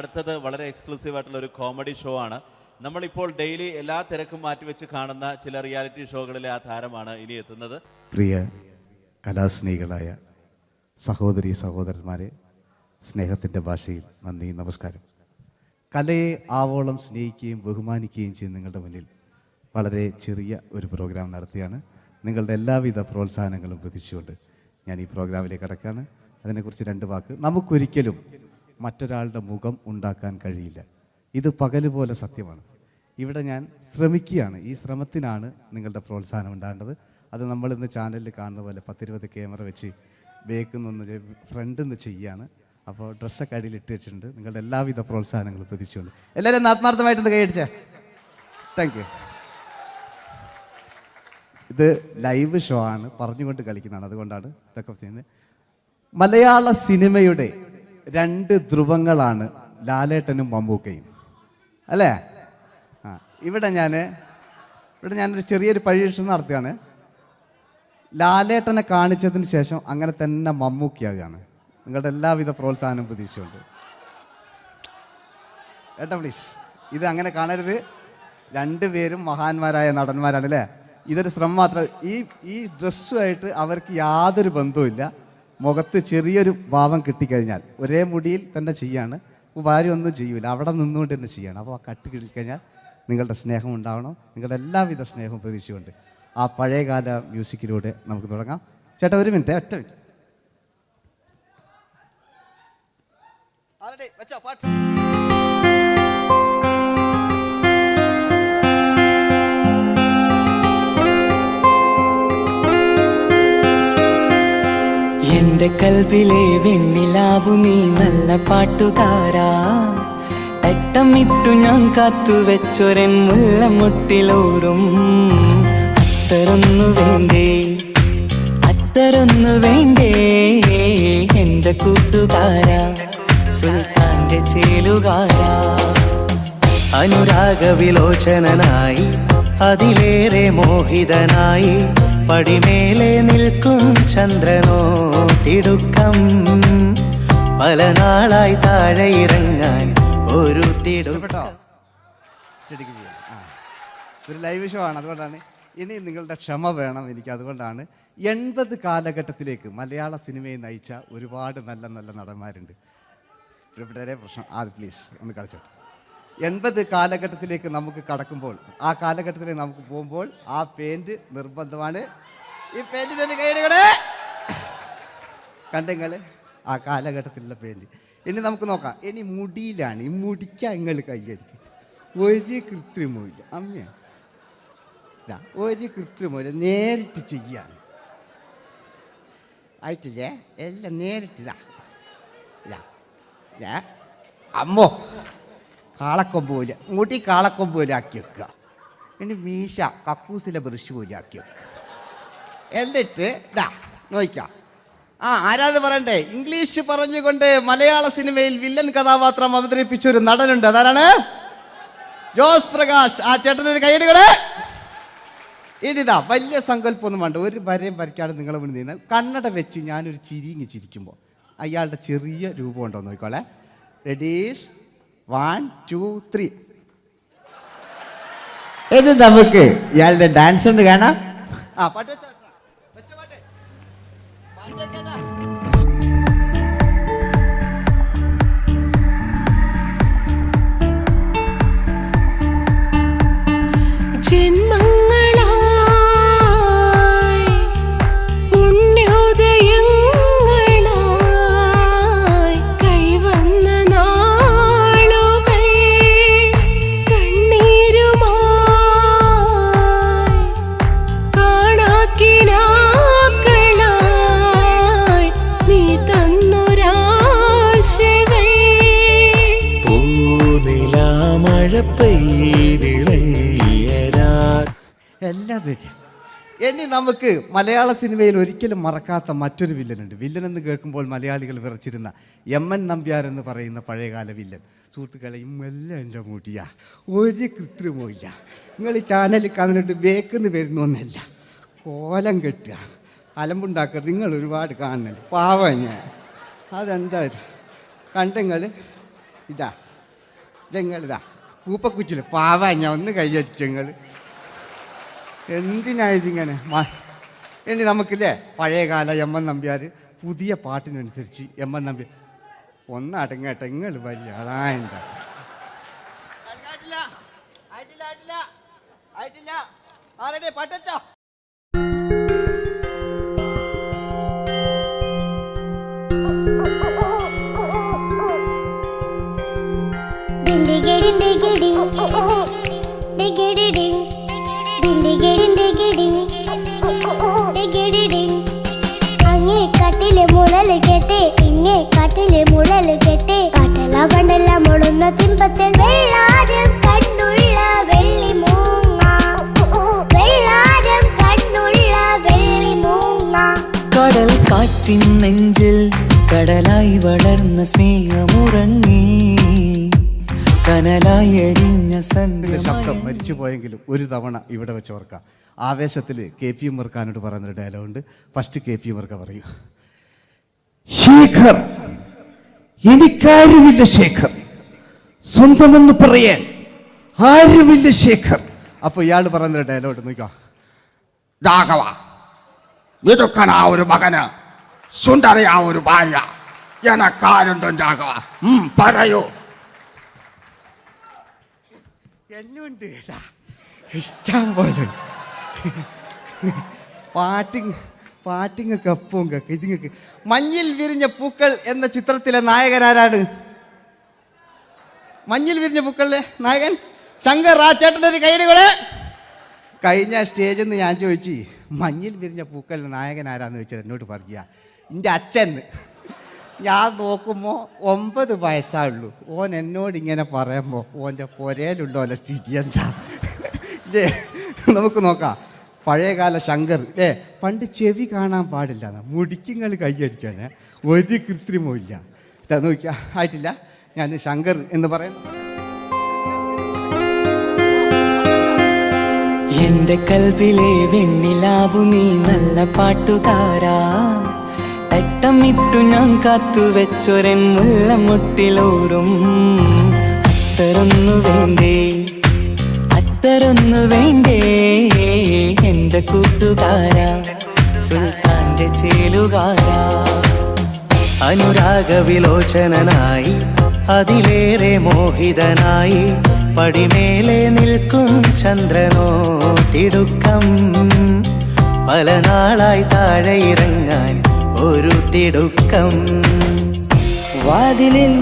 അടുത്തത് വളരെ എക്സ്ക്ലൂസീവ് ആയിട്ടുള്ള ഒരു കോമഡി ഷോ ആണ്. നമ്മളിപ്പോൾ ഡെയിലി എല്ലാ തിരക്കും മാറ്റിവെച്ച് കാണുന്ന ചില റിയാലിറ്റി ഷോകളിലെ ആ താരമാണ് ഇനി എത്തുന്നത്. പ്രിയ കലാസ്നേഹികളായ സഹോദരി സഹോദരന്മാരെ, സ്നേഹത്തിൻ്റെ ഭാഷയിൽ നന്ദി, നമസ്കാരം. കലയെ ആവോളം സ്നേഹിക്കുകയും ബഹുമാനിക്കുകയും ചെയ്യുന്ന നിങ്ങളുടെ മുന്നിൽ വളരെ ചെറിയ ഒരു പ്രോഗ്രാം നടത്തിയാണ്. നിങ്ങളുടെ എല്ലാവിധ പ്രോത്സാഹനങ്ങളും പ്രതീക്ഷിച്ചുകൊണ്ട് ഞാൻ ഈ പ്രോഗ്രാമിലേക്ക് കടക്കുകയാണ്. അതിനെക്കുറിച്ച് രണ്ട് വാക്ക്. നമുക്കൊരിക്കലും മറ്റൊരാളുടെ മുഖം ഉണ്ടാക്കാൻ കഴിയില്ല. ഇത് പകല് പോലെ സത്യമാണ്. ഇവിടെ ഞാൻ ശ്രമിക്കുകയാണ്. ഈ ശ്രമത്തിനാണ് നിങ്ങളുടെ പ്രോത്സാഹനം ഉണ്ടാകേണ്ടത്. അത് നമ്മളിന്ന് ചാനലിൽ കാണുന്ന പോലെ 10-20 ക്യാമറ വെച്ച് ബേക്കുന്നൊന്ന് ഫ്രണ്ടിൽ നിന്ന് ചെയ്യുകയാണ്. അപ്പോൾ ഡ്രസ്സൊക്കെ അടിയിൽ ഇട്ട് വെച്ചിട്ടുണ്ട്. നിങ്ങളുടെ എല്ലാവിധ പ്രോത്സാഹനങ്ങളും പ്രതീക്ഷിച്ചുകൊണ്ട് എല്ലാവരും ആത്മാർത്ഥമായിട്ടൊന്ന് കൈയടിച്ചേ. Thank you. ഇത് ലൈവ് ഷോ ആണ്, പറഞ്ഞുകൊണ്ട് കളിക്കുന്നതാണ്, അതുകൊണ്ടാണ് ഇതൊക്കെ ചെയ്യുന്നത്. മലയാള സിനിമയുടെ 2 ധ്രുവങ്ങളാണ് ലാലേട്ടനും മമ്മൂക്കയും, അല്ലേ? ഇവിടെ ഞാനൊരു ചെറിയൊരു പരീക്ഷണം നടത്തുകയാണ്. ലാലേട്ടനെ കാണിച്ചതിന് ശേഷം അങ്ങനെ തന്നെ മമ്മൂക്കയാകുകയാണ്. നിങ്ങളുടെ എല്ലാവിധ പ്രോത്സാഹനം പ്രതീക്ഷിച്ചുകൊണ്ട് ഏട്ടാ പ്ലീസ്, ഇത് അങ്ങനെ കാണരുത്. 2 പേരും മഹാന്മാരായ നടന്മാരാണ്, അല്ലേ? ഇതൊരു ശ്രമം മാത്രം. ഈ ഡ്രസ്സുമായിട്ട് അവർക്ക് യാതൊരു ബന്ധവുമില്ല. മുഖത്ത് ചെറിയൊരു ഭാവം കിട്ടിക്കഴിഞ്ഞാൽ ഒരേ മുടിയിൽ തന്നെ ചെയ്യാണ്, ഭാര്യ ഒന്നും ചെയ്യൂല, അവിടെ നിന്നുകൊണ്ട് തന്നെ ചെയ്യണം. അപ്പോൾ ആ കട്ട് കിട്ടിക്കഴിഞ്ഞാൽ നിങ്ങളുടെ സ്നേഹം ഉണ്ടാവണം. നിങ്ങളുടെ എല്ലാവിധ സ്നേഹവും പ്രതീക്ഷിച്ചുകൊണ്ട് ആ പഴയകാല മ്യൂസിക്കിലൂടെ നമുക്ക് തുടങ്ങാം. ചേട്ടാ ഒരു മിനിറ്റ്, ഒറ്റ മിനിറ്റ്. എന്റെ കൽവിലെ വെണ്ണിലാവു നീ നല്ല പാട്ടുകാരാ, തട്ടമിട്ടു ഞാൻ കാത്തുവെച്ചൊരൻ മുല്ലമുട്ടിലോറും. അത്തരൊന്നു വേണ്ടേ എന്റെ കൂട്ടുകാരാ, സുൽത്താന്റെ ചേലുകാരാ. അനുരാഗവിലോചനായി അതിലേറെ മോഹിതനായി പടിമേലെ നിൽക്കും ചന്ദ്രനോ തിടുക്കം. പല നാളായി താഴെ ഇറങ്ങാൻ ഒരു തിടുക്കം. ഒരു ലൈവ് ഷോ ആണ്, അതുകൊണ്ടാണ്. ഇനി നിങ്ങളുടെ ക്ഷമ വേണം എനിക്ക്. അതുകൊണ്ടാണ് 80 കാലഘട്ടത്തിലേക്ക് മലയാള സിനിമയെ നയിച്ച ഒരുപാട് നല്ല നല്ല നടന്മാരുണ്ട്. ഇവിടെ പ്രശ്നം പ്ലീസ് ഒന്ന് കളിച്ചോട്ടെ. 80 കാലഘട്ടത്തിലേക്ക് നമുക്ക് കടക്കുമ്പോൾ, ആ കാലഘട്ടത്തിലേക്ക് നമുക്ക് പോകുമ്പോൾ ആ പെയിന്റ് നിർബന്ധമാണ്. ഈ പെയിന്റിന് കൈയ്യടികളെ കണ്ടെങ്കിൽ ആ കാലഘട്ടത്തിലുള്ള പെയിന്റ്. ഇനി നമുക്ക് നോക്കാം. ഇനി മുടിയിലാണ്. ഈ മുടിക്ക് നിങ്ങൾ കൈയ്യടിക്കും. ഒരു കൃത്രിമമില്ല അമ്മ, ഒരു കൃത്രിമമില്ല, നേരിട്ട് ചെയ്യാൻ ആയിട്ടില്ലേ? എല്ലാം നേരിട്ടിതാ. അമ്മോ കാളക്കൊമ്പ് പോലെ മുടി കാളക്കൊമ്പ് പോലെ ആക്കി വെക്കുക. ഇനി മീശ കക്കൂസിലെ ബ്രഷ് പോലെ ആക്കി വെക്കുക. എന്നിട്ട് നോക്കാം. ആരാത് പറയണ്ടേ? ഇംഗ്ലീഷ് പറഞ്ഞുകൊണ്ട് മലയാള സിനിമയിൽ വില്ലൻ കഥാപാത്രം അവതരിപ്പിച്ച ഒരു നടനുണ്ട്. അതാരാണ്? ജോസ് പ്രകാശ്. ആ ചേട്ടനൊരു കൈയ്യടികളെ. ഇനിതാ വലിയ സങ്കല്പമൊന്നും വേണ്ട, ഒരു വരയും വരയ്ക്കാതെ നിങ്ങളെ മുന്നിൽ നിന്ന് കണ്ണട വെച്ച് ഞാനൊരു ചിരിങ്ങി ചിരിക്കുമ്പോൾ അയാളുടെ ചെറിയ രൂപം ഉണ്ടോ നോക്കിക്കോളെ. റെഡീസ് 1 2 3. ഇനി നമുക്ക് ഇയാളുടെ ഡാൻസ് ഉണ്ട് കാണാം. പാട്ട് വെച്ച പാട്ട് എല്ലാം റെഡി. ഇനി നമുക്ക് മലയാള സിനിമയിൽ ഒരിക്കലും മറക്കാത്ത മറ്റൊരു വില്ലനുണ്ട്. വില്ലൻ എന്ന് കേൾക്കുമ്പോൾ മലയാളികൾ വിറച്ചിരുന്ന MN നമ്പ്യാർ എന്ന് പറയുന്ന പഴയകാല വില്ലൻ. സുഹൃത്തുക്കളെ, എല്ലാം എൻ്റെ മുടിയാ, ഒരു കൃത്രിമമില്ല. നിങ്ങൾ ഈ ചാനലിൽ കാണുന്നിട്ട് ബേക്കെന്ന് വരുന്നൊന്നല്ല, കോലം കെട്ടുക, അലമ്പുണ്ടാക്കുക. നിങ്ങൾ ഒരുപാട് കാണുന്നുണ്ട്. പാവം ഞാൻ. അതെന്താ കണ്ടെങ്കിൽ ഇതാ നിങ്ങളിതാ കൂപ്പക്കുച്ചില് പാവാ ഞാൻ ഒന്ന് കൈയടിച്ചു നിങ്ങൾ എന്തിനായതിങ്ങനെ ഇനി നമുക്കില്ലേ പഴയകാല എം എൻ നമ്പ്യാർ പുതിയ പാട്ടിനനുസരിച്ച് എം എൻ നമ്പ്യാർ ഒന്നടങ്ങട്ടെ നിങ്ങൾ വലിയ ആളായിട്ടാ പാട്ടോ അങ്ങേ കാട്ടിലെ മുളല് കേട്ട് ഇങ്ങേ കാട്ടിലെ മുളല് കേട്ട് കാട്ടല പണ്ടല്ല മുളുന്ന സിംഹത്തിൽ വെള്ളാരം കണ്ണുള്ള വെള്ളി മൂങ്ങ വെള്ളാരം കണ്ണുള്ള വെള്ളി മൂങ്ങ കടൽ കാറ്റിൻ നെഞ്ചിൽ കടലായി വളർന്ന സ്നേഹമുറങ്ങി കനലായി എരിഞ്ഞ ഇതിന്റെ ശബ്ദം മരിച്ചു പോയെങ്കിലും ഒരു തവണ ഇവിടെ വെച്ച് ഓർക്കാം. ആവേശത്തിൽ KP ഉമ്മർഖാനോട് പറയുന്നൊരു ഡയലോഗുണ്ട്. ഫസ്റ്റ് KP ഉമ്മർഖ പറയും, ശേഖർ, എനിക്കാരുമില്ല ശേഖർ, സ്വന്തമെന്ന് പറയാൻ ആരുമില്ല ശേഖർ. അപ്പൊ ഇയാൾ പറയുന്നൊരു ഡയലോഗ് നോക്കാം, രാഘവ, മിടുക്കനാ ഒരു മകന്, സുന്ദരയാ ഒരു ഭാര്യ, എനക്കാരുണ്ടോ രാഘവ, പറയൂ. എന്നുണ്ട് ഇഷ്ടം പോലെ പാട്ടിങ്ങൊക്കെ അപ്പവും കേക്ക് ഇതിങ്ങക്ക്. മഞ്ഞിൽ വിരിഞ്ഞ പൂക്കൾ എന്ന ചിത്രത്തിലെ നായകനാരാണ്? മഞ്ഞിൽ വിരിഞ്ഞ പൂക്കളിലെ നായകൻ ശങ്കർ. ആ ചേട്ടൻ്റെ ഒരു കൈയ്യടി കൂടെ. കഴിഞ്ഞ സ്റ്റേജിൽ നിന്ന് ഞാൻ ചോദിച്ചു, മഞ്ഞിൽ വിരിഞ്ഞ പൂക്കളിലെ നായകൻ ആരാന്ന് ചോദിച്ചത് എന്നോട് പറയുക എൻ്റെ അച്ഛന്ന്. ഞാൻ നോക്കുമ്പോൾ 9 വയസ്സായുള്ളൂ. ഓൻ എന്നോട് ഇങ്ങനെ പറയുമ്പോൾ ഓൻ്റെ പുരയിലുണ്ടോ അല്ല സ്ഥിതി എന്താ ഇല്ലേ? നമുക്ക് നോക്കാം. പഴയകാല ശങ്കർ അല്ലേ, പണ്ട് ചെവി കാണാൻ പാടില്ല, മുടിക്കുങ്ങൾ കൈയടിക്കാണ്, ഒരു കൃത്രിമവും ഇല്ല. നോക്കിയാ ആയിട്ടില്ല. ഞാൻ ശങ്കർ എന്ന് പറയുന്നു. എന്റെ കൽവിലെ വെണ്ണിലാവു നീ നല്ല പാട്ടുകാരാ, തട്ടമിട്ടു ഞാൻ കാത്തുവെച്ചൊരൻ മുല്ലമുട്ടിലോറും. അത്തരൊന്നു വേണ്ടേ, അത്തരൊന്നു വേണ്ടേ എന്റെ കൂട്ടുകാരാ, സുൽത്താന്റെ ചേലുകാരാ. അനുരാഗവിലോചനായി അതിലേറെ മോഹിതനായി പടിമേലെ നിൽക്കും ചന്ദ്രനോ തിടുക്കം. പല നാളായി താഴെ ഇറങ്ങാൻ ഒരു തിടുക്കം. വാതിലിൽ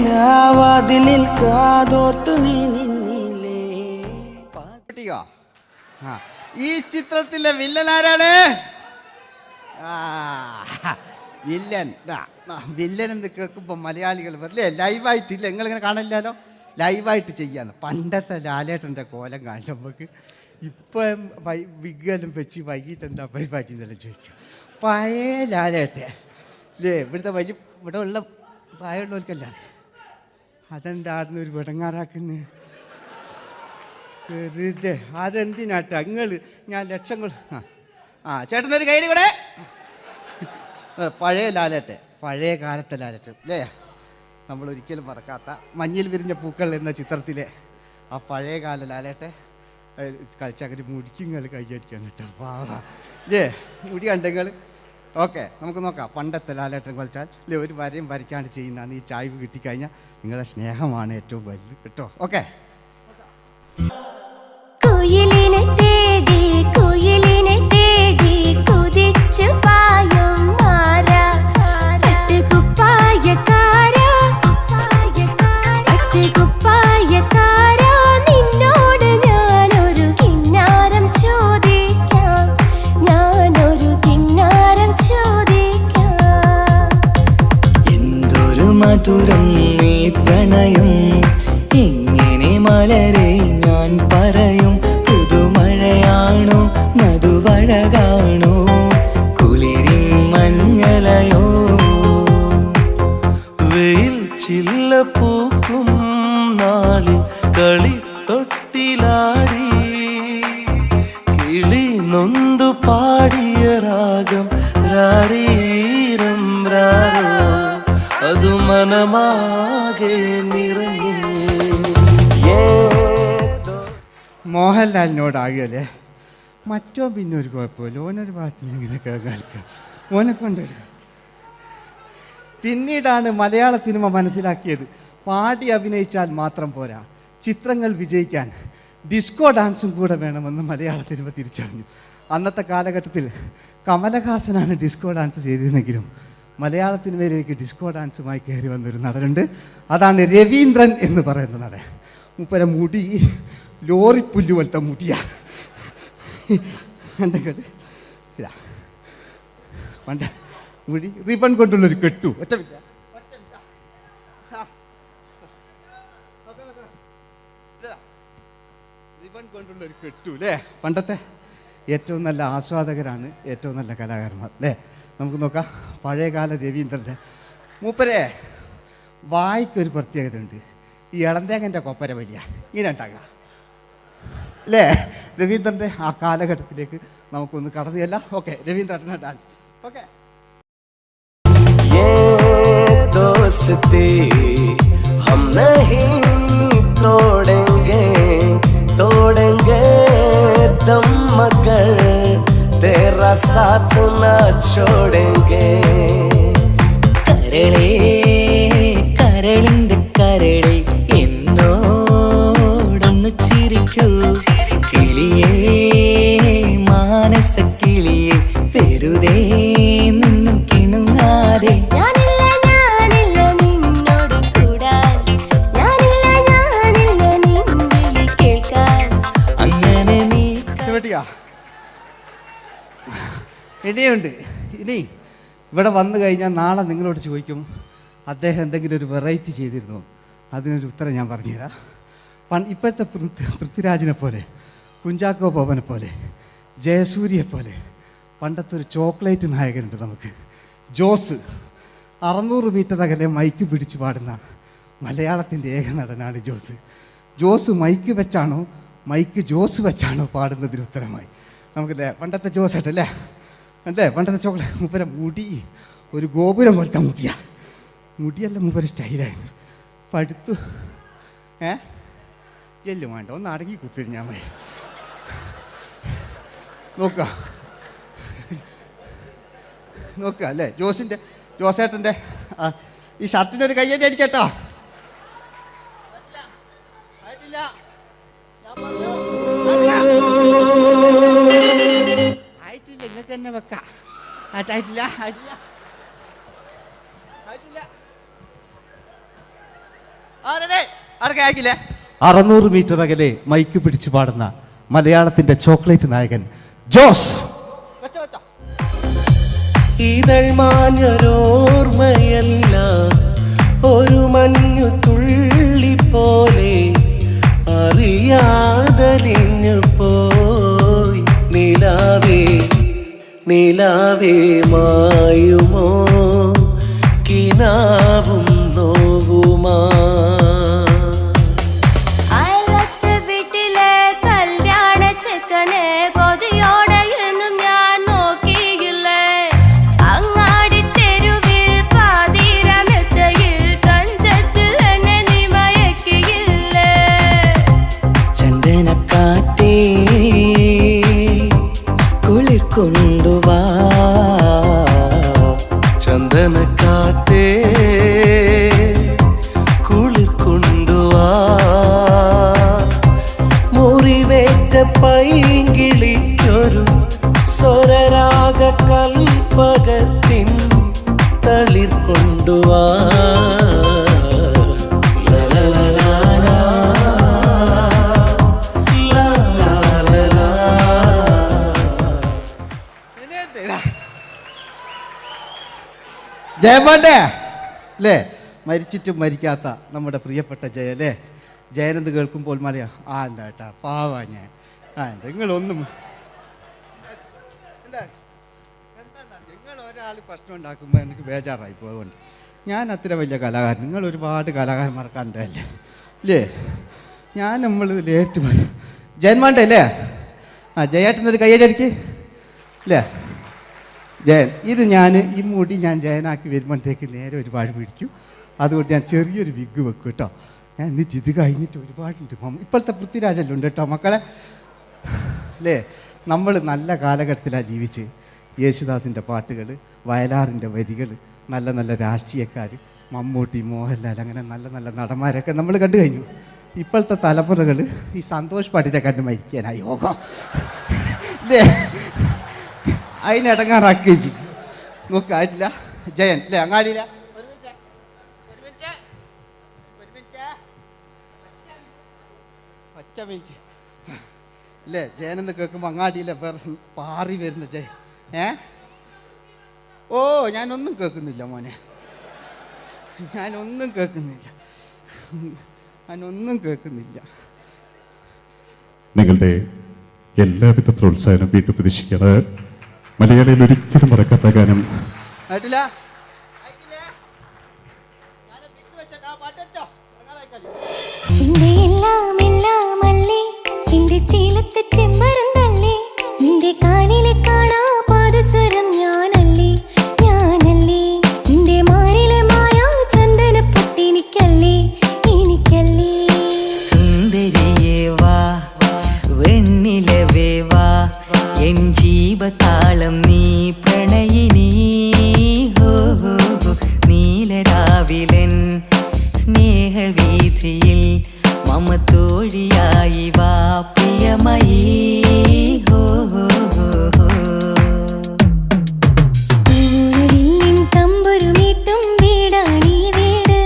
കാതോർത്തു നീ നിന്നില്ലേ. ഈ ചിത്രത്തിലെ വില്ലൻ ആരാണ്? വില്ലൻ വില്ലൻ എന്ന് കേൾക്കുമ്പോൾ മലയാളികൾ വരില്ലേ ലൈവായിട്ടില്ല, നിങ്ങളിങ്ങനെ കാണില്ലല്ലോ, ലൈവായിട്ട് ചെയ്യാന്ന്. പണ്ടത്തെ ലാലേട്ടൻ്റെ കോലം കാണും നമുക്ക്. ഇപ്പം വിഗ്ഗെല്ലാം വെച്ച് വൈകിട്ട് എന്താ പരിപാടി എന്നെല്ലാം ചോദിക്കും. പഴയ ലാലേട്ടെ അല്ലേ, ഇവിടെ ഉള്ള പ്രായമുള്ളവർക്കല്ല. അതെന്തായിരുന്നു ഒരു വിടങ്ങാറാക്കുന്നത്? വെറുതെ അതെന്തിനാട്ടാ നിങ്ങൾ? ഞാൻ ലക്ഷങ്ങൾ ചേട്ടനൊരു കൈയ്യടി കൂടെ. പഴയ ലാലേട്ടെ, പഴയ കാലത്തെ ലാലേട്ടെ അല്ലേ, നമ്മളൊരിക്കലും മറക്കാത്ത മഞ്ഞിൽ വിരിഞ്ഞ പൂക്കൾ എന്ന ചിത്രത്തിലെ ആ പഴയ കാല ലാലേട്ടെ കളിച്ചങ്ങനെ മുടിക്കുങ്ങൾ കൈയടിക്കാൻ കിട്ടും. ഇല്ലേ മുടി കണ്ടെങ്കിൽ ഓക്കെ. നമുക്ക് നോക്കാം. പണ്ടത്തെ ലാലേട്ടൻ കളിച്ചാൽ ഇല്ലേ ഒരു വരയും വരയ്ക്കാണ്ട് ചെയ്യുന്നതാണ്. ഈ ചായ്വ് കിട്ടിക്കഴിഞ്ഞാൽ നിങ്ങളുടെ സ്നേഹമാണ് ഏറ്റവും വലുത് കേട്ടോ. ഓക്കെ. കുയിലിനെ തേടി കുയിലിനെ തേടി കുതിച്ചു പായും മാറാ, പട്ടുകുപ്പായക്കാരാ പട്ടുകുപ്പായക്കാരാ, നിന്നോട് ഞാനൊരു കിന്നാരം ചോദിക്കാം, ഞാനൊരു കിന്നാരം ചോദിക്കാം. എന്തൊരു മധുരം നീ പ്രണയം, എങ്ങനെ മലരെ ഞാൻ പറയും. പുതുമഴയാണോ മധുവഴകാണോ കുളിരിൻ മഞ്ഞലയോ. വെയിൽ ചില്ല പൂക്കും നാളിൽ കളി തൊട്ടിലാടി കിളി നൊന്തു പാടിയ രാഗം രാരീരം രാരോ, അത് മനമാകെ നിറഞ്ഞേ. മോഹൻലാലിനോടാകുകയല്ലേ. മറ്റോ പിന്നെ ഒരു കുഴപ്പമില്ല, ഓനൊരു ഭാഗത്ത് ഇങ്ങനെയൊക്കെ കളിക്കാം, ഓനെ കൊണ്ടുവരിക. പിന്നീടാണ് മലയാള സിനിമ മനസ്സിലാക്കിയത് പാടി അഭിനയിച്ചാൽ മാത്രം പോരാ, ചിത്രങ്ങൾ വിജയിക്കാൻ ഡിസ്കോ ഡാൻസും കൂടെ വേണമെന്ന് മലയാള സിനിമ തിരിച്ചറിഞ്ഞു. അന്നത്തെ കാലഘട്ടത്തിൽ കമലഹാസനാണ് ഡിസ്കോ ഡാൻസ് ചെയ്തിരുന്നെങ്കിലും മലയാള സിനിമയിലേക്ക് ഡിസ്കോ ഡാൻസുമായി കയറി വന്നൊരു നടനുണ്ട്. അതാണ് രവീന്ദ്രൻ എന്ന് പറയുന്ന നടൻ. മൂപ്പര മുടി ലോറിപ്പുല്ല് പോലത്തെ മുടിയാ. എൻ്റെ കേട്ട് ഇതാ പണ്ട് മുടി റിബൺ കൊണ്ടുള്ളൊരു കെട്ടു. ഒറ്റ റിബൺ കൊണ്ടുള്ളൊരു കെട്ടു അല്ലേ. പണ്ടത്തെ ഏറ്റവും നല്ല ആസ്വാദകരാണ് ഏറ്റവും നല്ല കലാകാരന്മാർ അല്ലേ. നമുക്ക് നോക്കാം പഴയകാല രവീന്ദ്രൻ്റെ. മൂപ്പരെ വായിക്കൊരു പ്രത്യേകത ഉണ്ട്, ഈ ഇളന്തേങ്ങൻ്റെ കൊപ്പര വലിയ ഇങ്ങനെ ഉണ്ടാകുക അല്ലേ. രവീന്ദ്രൻ്റെ ആ കാലഘട്ടത്തിലേക്ക് നമുക്കൊന്ന് കടന്നുചെല്ല. ഓക്കെ, രവീന്ദ്രൻ്റെ ഡാൻസ്. ഓക്കെ. दोस्ती हम नहीं तोड़ेंगे तोड़ेंगे दम मगर तेरा साथ न छोड़ेंगे കരളേ കരളിന്റെ കരളേ എന്നോടൊന്നു ചിരിക്കൂ കിളിയേ മാനസ കിളിയേ വെറുതെ നിന്നും കിണുങ്ങാതെ ഇനിയുണ്ട്. ഇനി ഇവിടെ വന്നു കഴിഞ്ഞാൽ നാളെ നിങ്ങളോട് ചോദിക്കും അദ്ദേഹം എന്തെങ്കിലും ഒരു വെറൈറ്റി ചെയ്തിരുന്നോ, അതിനൊരു ഉത്തരം ഞാൻ പറഞ്ഞുതരാം. ഇപ്പോഴത്തെ പൃഥ്വിരാജിനെ പോലെ, കുഞ്ചാക്കോ ബോബനെ പോലെ, ജയസൂര്യയെ പോലെ പണ്ടത്തെ ഒരു ചോക്ലേറ്റ് നായകനുണ്ട് നമുക്ക്, ജോസ്. 600 മീറ്റർ അകലെ മൈക്ക് പിടിച്ച് പാടുന്ന മലയാളത്തിൻ്റെ ഏക നടനാണ് ജോസ്. ജോസ് മൈക്ക് വെച്ചാണോ മൈക്ക് ജോസ് വെച്ചാണോ പാടുന്നതിന് ഉത്തരമായി നമുക്കല്ലേ പണ്ടത്തെ ജോസ് ആയിട്ടല്ലേ അല്ലേ. പണ്ടത്തെ ചോക്ലേറ്റ് മൂപ്പര മുടി ഒരു ഗോപുരം പോലത്തെ മുടിയാ. മുടിയല്ല മൂപ്പര സ്റ്റൈലായിരുന്നു. പടുത്തു എല്ലും വേണ്ട, ഒന്ന് അടങ്ങി കുത്തിരിഞ്ഞാൽ മതി. നോക്കുക അല്ലേ ജോസേട്ടൻ്റെ ഈ ഷർട്ടിനൊരു കയ്യടി അടിക്കട്ടോ. ആയിട്ടില്ല, നിങ്ങൾക്ക് തന്നെ വെക്കാം. ആയിട്ടില്ല. 600 മീറ്റർ അകലെ മൈക്ക് പിടിച്ചു പാടുന്ന മലയാളത്തിന്റെ ചോക്ലേറ്റ് നായകൻ ജോസ്. ഇതൾ മാഞ്ഞൊരോർമ്മയല്ല ഒരു മഞ്ഞു തുള്ളി പോലെ അറിയാതലിഞ്ഞു പോയി നിലാവേ നിലാവേ മായുമോ കിനാവും നോവുമാ കൊണ്ടുവാ ചന്ദനക്കാറ്റേ കുളിർ കൊണ്ടുവാ മുറിവേറ്റ പൈങ്കിളിക്കൊരു സ്വരരാഗ കൽപ്പകത്തിൻ തളിർ കൊണ്ടുവാ ജയമോൻ്റെ അല്ലേ, മരിച്ചിട്ടും മരിക്കാത്ത നമ്മുടെ പ്രിയപ്പെട്ട ജയ അല്ലേ. ജയനെന്ന് കേൾക്കുമ്പോൾ മലയാ എന്താ കേട്ടാ പാവാ ഞാൻ. നിങ്ങളൊന്നും നിങ്ങൾ ഒരാൾ പ്രശ്നം ഉണ്ടാക്കുമ്പോൾ എനിക്ക് ബേജാറായി പോകുന്നുണ്ട്. ഞാൻ അത്ര വലിയ കലാകാരൻ, നിങ്ങൾ ഒരുപാട് കലാകാരന്മാർ കണ്ടല്ലേ അല്ലേ. ഞാൻ നമ്മൾ ലേറ്റ് ജയന്മാൻ്റെ അല്ലേ. ജയേട്ടനൊരു കയ്യടിക്ക് അല്ലേ. ജയൻ ഇത് ഈ മുടി ഞാൻ ജയനാക്കി വരുമ്പോഴത്തേക്ക് നേരെ ഒരുപാട് പിടിക്കും. അതുകൊണ്ട് ഞാൻ ചെറിയൊരു വിഗ് വെക്കും കേട്ടോ. എന്നിട്ട് ഇത് കഴിഞ്ഞിട്ട് ഒരുപാടുണ്ട് ഇപ്പോഴത്തെ പൃഥ്വിരാജെല്ലാം ഉണ്ട് കേട്ടോ മക്കളെ അല്ലേ. നമ്മൾ നല്ല കാലഘട്ടത്തിലാണ് ജീവിച്ച്. യേശുദാസിൻ്റെ പാട്ടുകൾ, വയലാറിൻ്റെ വരികൾ, നല്ല നല്ല രാഷ്ട്രീയക്കാർ, മമ്മൂട്ടി, മോഹൻലാൽ, അങ്ങനെ നല്ല നല്ല നടന്മാരൊക്കെ നമ്മൾ കണ്ടു കഴിഞ്ഞു. ഇപ്പോഴത്തെ തലമുറകൾ ഈ സന്തോഷ് പാട്ടിനെ കണ്ട് മരിക്കാനായി യോഗം അല്ലേ, അതിനിടങ്ങാറാക്കി വെച്ചു നോക്കായിട്ടില്ല. ജയൻ അല്ലേ അങ്ങാടിയില്ല ഒറ്റ മിനിറ്റ് അല്ലേ. ജയനെന്ന് കേൾക്കുമ്പോൾ അങ്ങാടിയിലെ വേറെ പാറി വരുന്ന ജയൻ. ഓ ഞാനൊന്നും കേൾക്കുന്നില്ല മോനെ, ഞാനൊന്നും കേൾക്കുന്നില്ല. നിങ്ങളുടെ എല്ലാവിധ പ്രോത്സാഹനം വീണ്ടും പ്രതീക്ഷിക്കാണ്. മലയാളിയിൽ ഒരിക്കലും മറക്കാത്ത ഗാനം നിന്റെ കാലിലെ കാണാ പാദസരം ഞാനല്ലേ, ഞാനല്ലേ നിന്റെ മാറിലെ മായാ ചന്ദന പൊട്ടിനിക്കല്ലേ, എനിക്കല്ലേ. സുന്ദരിയേ വാ, വെണ്ണിലവേ വാ, എൻ ജീവതാളം നീ പ്രണയിനി. ഹോ ഹോ ഹോ നീലരാവിലൻ സ്നേഹവീഥിയിൽ മമ തോഴിയായി വാ പ്രിയമയീ. ഹോ ഹോ ഹോ ഹോ ൂരില്ലിൻ തമ്പുരുമീട്ടും വീടാണീ വീട്,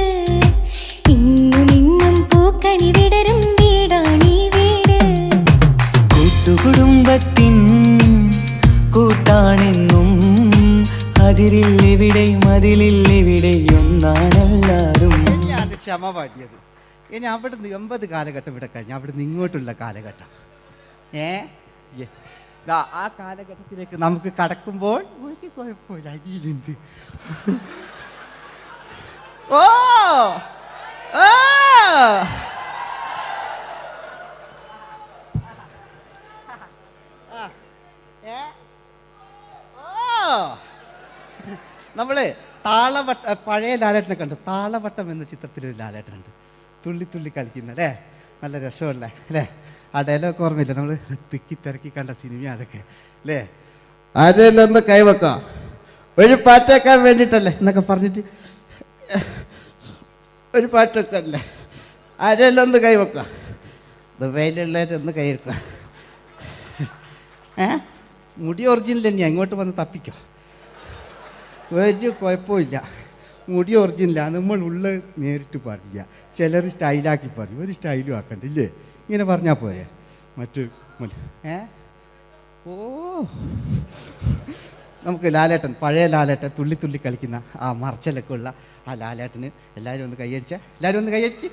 ഇന്നും ഇന്നും പൂക്കണി വിടരും വീടാണീ വീട്. കൂട്ടുകുടുംബത്തിൻ കൂട്ടാണെന്നും അതിരില്ലെവിടെ മതിലില്ലെവിടെ ഒന്നാണെല്ലാരും. ഞാൻ ക്ഷമ പാടിയത്. ഇനി അവിടുന്ന് 80 കാലഘട്ടം ഇവിടെ കഴിഞ്ഞു, അവിടുന്ന് ഇങ്ങോട്ടുള്ള കാലഘട്ടം ആ കാലഘട്ടത്തിലേക്ക് നമുക്ക് കടക്കുമ്പോൾ ഒരു കുഴപ്പമില്ല, അടിയിലുണ്ട്. ഓ ഓ നമ്മള് താളവട്ട പഴയ ലാലേട്ടനെ കണ്ടു. താളവട്ടം എന്ന ചിത്രത്തിലൊരു ലാലേട്ടനുണ്ട്, തുള്ളി തുള്ളി കളിക്കുന്ന അല്ലേ, നല്ല രസമുള്ള അല്ലേ. ആ ഡയലോഗ് ഓർമ്മയില്ല, നമ്മൾ തിക്കി തിരക്കി കണ്ട സിനിമ അതൊക്കെ അല്ലേ. ആരെല്ലാം ഒന്ന് കൈവെക്കാം, ഒരു പാട്ടേക്കാൻ വേണ്ടിയിട്ടല്ലേ എന്നൊക്കെ പറഞ്ഞിട്ട് ഒരു പാട്ടൊക്കെ അല്ലേ. ആരെല്ലാം ഒന്ന് കൈവെക്കാം, ദുബൈയിലുള്ളവരൊന്ന് കൈവെക്കാം. മുടി ഒറിജിനൽ തന്നെയാണ്, ഇങ്ങോട്ട് വന്ന് തപ്പിക്കോ, ഒരു കുഴപ്പമില്ല. മുടി ഒറിജിനലാണ്, നമ്മൾ ഉള്ള നേരിട്ട് പറയുക. ചിലർ സ്റ്റൈലാക്കി പറയും, ഒരു സ്റ്റൈലും ആക്കണ്ടില്ലേ, ഇങ്ങനെ പറഞ്ഞാൽ പോരെ. മറ്റു ഓ നമുക്ക് ലാലേട്ടൻ, പഴയ ലാലേട്ടൻ, തുള്ളി തുള്ളി കളിക്കുന്ന ആ മറച്ചലൊക്കെ ഉള്ള ആ ലാലേട്ടന് എല്ലാവരും ഒന്ന് കൈയടിച്ച, എല്ലാവരും ഒന്ന് കൈയടിച്ച്.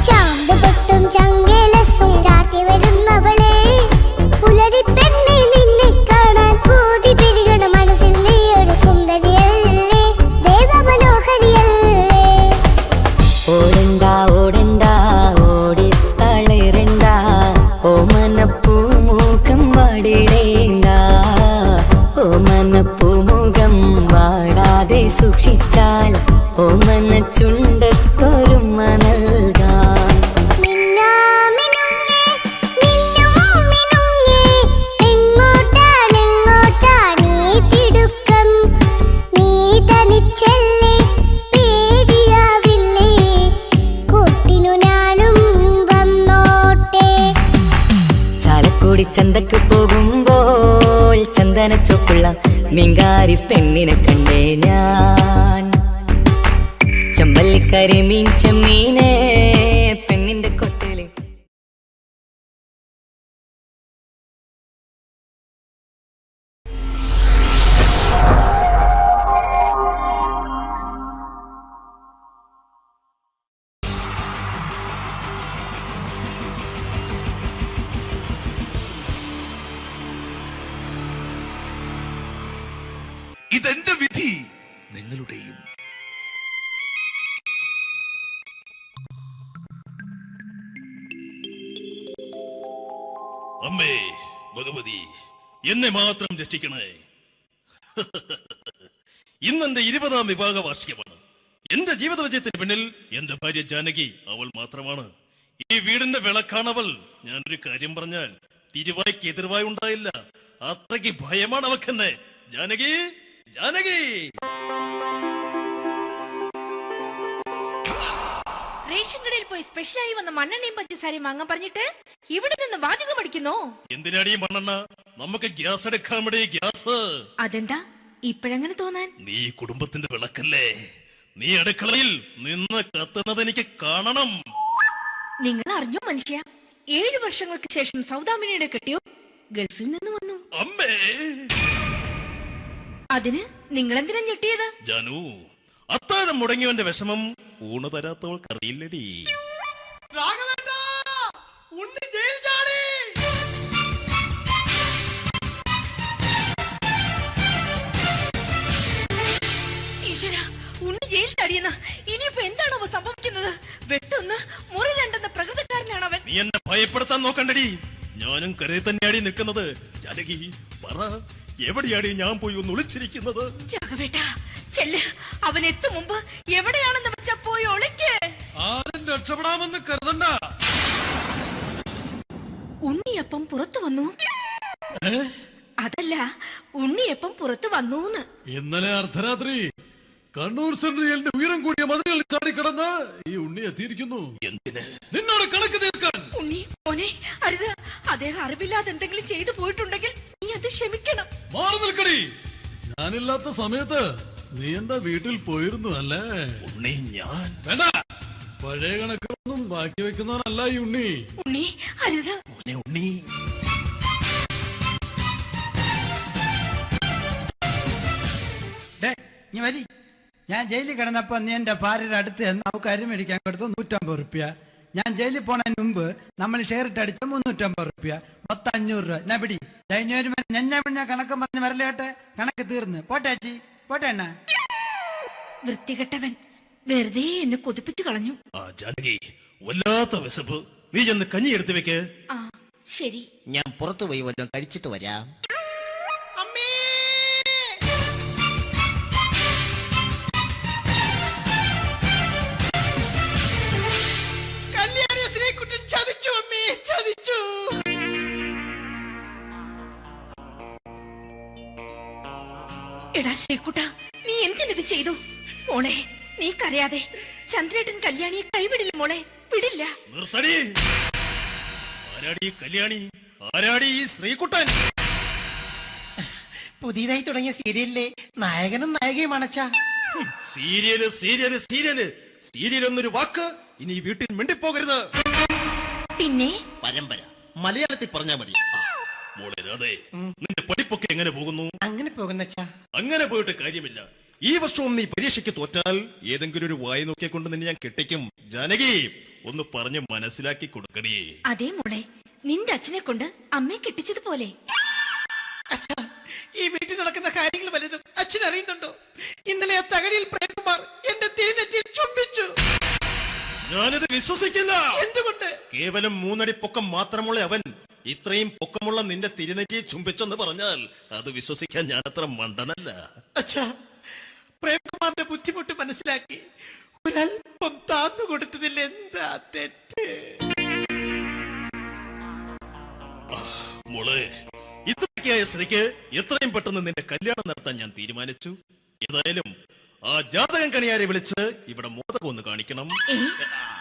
ചാമ്പ് പൊട്ടും ചങ്കേലസും ചാർത്തി വരുന്നവളെ, പുലരി പെണ്ണെ നിന്നെ കാണാൻ പൂതി പിരികണ മനസ്സിൽ നീ ഒരു സുന്ദരിയല്ലേ, ദേവമനോഹരിയല്ലേ. ഓടണ്ട ഓടണ്ട ഓടിത്തളരണ്ട, ഓമനപ്പൂമുഖം വാടിടേണ്ട, ഓമനപ്പൂമുഖം വാടാതെ സൂക്ഷിച്ചാൽ ഓമന ചുണ്ടത്തൊരുമ നൽകാം. ചന്തക്ക് പോകുമ്പോൾ ചന്ദന ചോപ്പുള്ള മീൻകാരി പെണ്ണിനെ കണ്ടേ ഞാൻ. ചമ്പല്ലിക്കരി മീൻ ചെമ്മീനെ പെണ്ണിന്റെ കൊട്ടയില്. ഇതെന്റെ വിധി, നിങ്ങളുടെയും. അമ്മേ ഭഗവതി, എന്നെ മാത്രം രക്ഷിക്കണേ. ഇന്ന് എന്റെ 20ാം വിവാഹ വാർഷികമാണ്. എന്റെ ജീവിത വിജയത്തിന് പിന്നിൽ എന്റെ ഭാര്യ ജാനകി അവൾ മാത്രമാണ്. ഈ വീടിന്റെ വിളക്കാണവൾ. ഞാനൊരു കാര്യം പറഞ്ഞാൽ തിരുവായ്ക്ക് എതിർവായി ഉണ്ടായില്ല. അത്രയ്ക്ക് ഭയമാണ് അവക്കെന്നെ. ജാനകി, ജാനകി. റേഷൻ കടയിൽ പോയി സ്പെഷ്യലായി വന്ന മണ്ണെണ്ണയും പഞ്ചസാരയും വാങ്ങാൻ പറഞ്ഞിട്ട് ഇവിടെ നിന്ന് വാചകം അടിക്കുന്നോ? എന്തിനാടി മണ്ണെണ്ണ? നമുക്ക് ഗ്യാസ് എടുക്കാൻ വേണ്ടി ഗ്യാസ്. അതെന്താ ഇപ്പഴങ്ങനെ തോന്നാൻ? നീ കുടുംബത്തിന്റെ വിളക്കല്ലേ. നീ അടുക്കളയിൽ നിന്ന് കത്തുന്നത് എനിക്ക് കാണണം. നിങ്ങൾ അറിഞ്ഞോ മനുഷ്യ, 7 വർഷങ്ങൾക്ക് ശേഷം സൗദാമിനിയുടെ കെട്ടിയോ ഗൾഫിൽ നിന്ന് വന്നു. അമ്മേ, അതിന് നിങ്ങൾ എന്തിനാ ഞെട്ടിയത്? ജാനു, അത്താഴം മുടങ്ങിയവന്റെ വിഷമം ഊണ് തരാത്തവൾക്ക് അറിയില്ലടി. ഈശ്വര, ഉണ്ണി ജയിൽ ചാടിയെന്ന്. ഇനിയിപ്പോ എന്താണോ സംഭവിക്കുന്നത്? വെട്ടൊന്ന് മുറി രണ്ടെന്ന പ്രകൃതക്കാരനാണ് അവൻ. നീ എന്നെ ഭയപ്പെടുത്താൻ നോക്കണ്ടടി. ഞാനും കരയിൽ തന്നെയാടി നിൽക്കുന്നത്. ജാനകി, പറ, എവിടെയാടി ഞാൻ പോയി ഒന്ന് ഒളിച്ചിരിക്കുന്നത്? രാഘവേട്ടാ, ചെല്ല്. അവൻ എത്തും മുമ്പ് എവിടെയാണെന്ന് വെച്ചാ പോയി ഒളിക്ക്. ആരും രക്ഷപ്പെടാമെന്ന് കരുതണ്ട. ഉണ്ണിയപ്പം പുറത്തു വന്നു. അതല്ല, ഉണ്ണിയപ്പം പുറത്തു വന്നൂന്ന്. ഇന്നലെ അർദ്ധരാത്രി കണ്ണൂർ സെൻട്രലിന്റെ ഉയരം കൂടിയ മതിലുകളിൽ ചാടിക്കിടന്ന് ഈ ഉണ്ണി എത്തിയിരിക്കുന്നു. എന്തിന്? നിന്നോട് കണക്ക് തീർക്കാൻ. ഉണ്ണി മോനെ, അരുത്. അദ്ദേഹം അറിവില്ലാതെ എന്തെങ്കിലും ചെയ്തു പോയിട്ടുണ്ടെങ്കിൽ നീ അത് ക്ഷമിക്കണം. മാറി നിൽക്കടി. ഞാനില്ലാത്ത സമയത്ത് നീ എന്താ വീട്ടിൽ പോയിരുന്നു അല്ലേ? ഉണ്ണി, ഞാൻ വേണ്ട. പഴയ കണക്കൊന്നും ബാക്കി വെക്കുന്നവനല്ല ഈ ഉണ്ണി. ഉണ്ണി, അരുത്. മോനെ ഉണ്ണി. ഞാൻ ജയിലിൽ കിടന്നപ്പോ നീ എന്റെ ഭാര്യയുടെ അടുത്ത് നമുക്ക് അരി മേടിക്കാൻ കൊടുത്തു 150 റുപ്യ. ഞാൻ ജയിലിൽ പോണതിന് മുമ്പ് നമ്മൾ ഷെയർ ഇട്ട് അടിച്ച 350 റുപ്യ, മൊത്തം 500 രൂപ. ഞാൻ പിടി ഞാൻ കണക്ക് പറഞ്ഞ് വരലേട്ടെ. കണക്ക് തീർന്ന് പോട്ടെ അച്ചി, പോട്ടെ അണ്ണ. വൃത്തികെട്ടവൻ വെറുതെ എന്നെ കൊതിപ്പിച്ചു കളഞ്ഞു. ജാനകി, വല്ലാത്ത വിശപ്പ്. നീ ചെന്ന് കഞ്ഞി എടുത്തു വെക്ക്. ആ ശരി. ഞാൻ പുറത്തു പോയി വല്ലതും കഴിച്ചിട്ട് വരാം. എടാ ശ്രീകുട്ടാ, നീ എന്തിനിത് ചെയ്തു? മോളെ, നീ കരയാതെ. ചന്ദ്രേട്ടൻ കല്യാണിയെ കൈവിടില്ല മോളെ, വിടില്ല. നിർത്തടി. ആരാടി കല്യാണി? ആരാടി ഈ ശ്രീകുട്ടൻ? പുതിയതായി തുടങ്ങിയ സീരിയലിലെ നായകനും നായികയും അണച്ചാ. സീരിയല് സീരിയല് സീരിയല് സീരിയൽ എന്നൊരു വാക്ക് ഇനി ഈ വീട്ടിൽ മിണ്ടിപ്പോകരുത്. പിന്നെ പരമ്പര മലയാളത്തിൽ പറഞ്ഞാ മതി. മോളെ രാധേ, നിന്റെ പഠിപ്പൊക്കെ എങ്ങനെ പോകുന്നു? അങ്ങനെ പോകുന്നച്ചാ. അങ്ങനെ പോയിട്ട് കാര്യമില്ല. ഈ വർഷവും നീ പരീക്ഷയ്ക്ക് തോറ്റാൽ ഏതെങ്കിലും ഒരു വായി നോക്കിയെ കൊണ്ട് നിന്നെ ഞാൻ കെട്ടിക്കും. ജാനകി, ഒന്ന് പറഞ്ഞ് മനസ്സിലാക്കി കൊടുക്കണേ. അതേ മോളെ, നിന്റെ അച്ഛനെ കൊണ്ട് അമ്മയെ കെട്ടിച്ചതുപോലെ. അച്ഛാ, ഈ വീട്ടിൽ നടക്കുന്ന കാര്യങ്ങൾ വലുതും അച്ഛൻ അറിയുന്നുണ്ടോ? ഇന്നലെ ആ തകഴിയിൽ പ്രേമകുമാർ എന്റെ തിരുനെറ്റിയിൽ ചുംബിച്ചു. ഞാനിത് വിശ്വസിക്കില്ല. എന്തുകൊണ്ട്? കേവലം 3 അടി പൊക്കം മാത്രമുള്ള അവൻ ഇത്രയും പൊക്കമുള്ള നിന്റെ തിരുനെറ്റിയെ ചുംബിച്ചെന്ന് പറഞ്ഞാൽ അത് വിശ്വസിക്കാൻ ഞാൻ അത്ര മണ്ടനല്ല. അച്ഛാ, പ്രേംകുമാറിന്റെ ബുദ്ധിമുട്ട് മനസ്സിലാക്കി ഒരല്പം താന്നു കൊടുത്തതിൽ എന്താ തെറ്റ്? മോളെ, ഇത്രയ്ക്കായ സ്ഥിതിക്ക് എത്രയും പെട്ടെന്ന് നിന്റെ കല്യാണം നടത്താൻ ഞാൻ തീരുമാനിച്ചു. ഏതായാലും ആ ജാതകം കണിയാരെ വിളിച്ച് ഇവിടെ മോദകം ഒന്ന് കാണിക്കണം.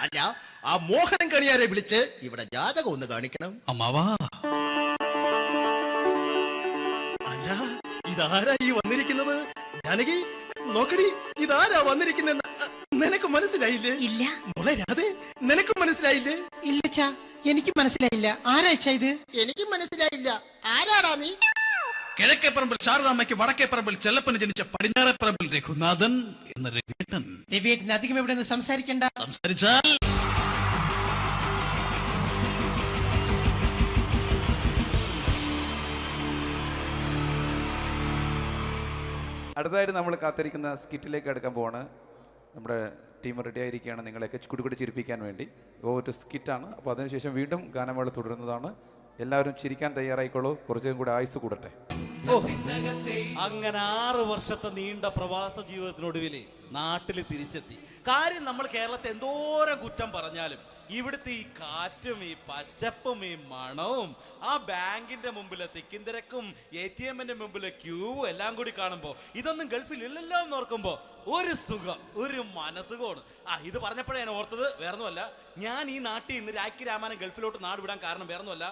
അല്ല, ആ മോഹനം കണിയാരെ വിളിച്ച് ഇവിടെ ജാതകം ഒന്ന് കാണിക്കണം. അമ്മാവാ, അല്ല, ഇതാരാ ഈ വന്നിരിക്കുന്നത്? ജാനകി, നോക്കടി, ഇതാരാ വന്നിരിക്കുന്നെന്ന് നിനക്ക് മനസ്സിലായില്ലേ? ഇല്ല. മോളെ രാധേ, നിനക്ക് മനസ്സിലായില്ലേ? ഇല്ലച്ചാ, എനിക്ക് മനസ്സിലായില്ല. ആരാച്ചാ ഇത്? എനിക്കും മനസ്സിലായില്ല. ആരാടാ നീ? കിഴക്കേപ്പറമ്പിൽ ശാരദാമ്മയ്ക്ക് വടക്കേപ്പറമ്പിൽ ചെല്ലപ്പന് ജനിച്ച പടിഞ്ഞാറേപ്പറമ്പിൽ രഘുനാഥൻ എന്ന രഘുവേട്ടൻ. രവിയേട്ടൻ അധികം ഇവിടെ നിന്ന് സംസാരിക്കണ്ട. സംസാരിച്ചാൽ അടുത്തതായിട്ട് നമ്മൾ കാത്തിരിക്കുന്ന സ്കിറ്റിലേക്ക് അടുക്കാൻ പോവാണ്. നമ്മുടെ ടീം റെഡി ആയിരിക്കുകയാണ് നിങ്ങളെയൊക്കെ കുടുകുടി ചിരിപ്പിക്കാൻ വേണ്ടി. ഒരു സ്കിറ്റാണ്. അപ്പോൾ അതിനുശേഷം വീണ്ടും ഗാനമേള തുടരുന്നതാണ്. എല്ലാവരും ചിരിക്കാൻ തയ്യാറായിക്കോളൂ. കുറച്ചും കൂടെ ആയുസ് കൂടട്ടെ. അങ്ങനെ 6 വർഷത്തെ നീണ്ട പ്രവാസ ജീവിതത്തിനൊടുവിൽ നാട്ടിൽ തിരിച്ചെത്തി. കാര്യം നമ്മൾ കേരളത്തെ എന്തോരം കുറ്റം പറഞ്ഞാലും ഇവിടുത്തെ ഈ കാറ്റും ഈ പച്ചപ്പും ഈ മണവും ആ ബാങ്കിന്റെ മുമ്പിലെ തിക്കും തിരക്കും ATM-ന്റെ മുമ്പിലെ ക്യൂവും എല്ലാം കൂടി കാണുമ്പോൾ ഇതൊന്നും ഗൾഫിൽ ഇല്ലല്ലോ എന്ന് ഓർക്കുമ്പോൾ ഒരു സുഖം, ഒരു മനസുഖമാണ്. ഇത് പറഞ്ഞപ്പോഴേ ഞാൻ ഓർത്തത് വേറൊന്നുമല്ല, ഞാൻ ഈ നാട്ടിൽ നിന്ന് രാഖി രാമാനം ഗൾഫിലോട്ട് നാട് വിടാൻ കാരണം വേറൊന്നുമല്ല,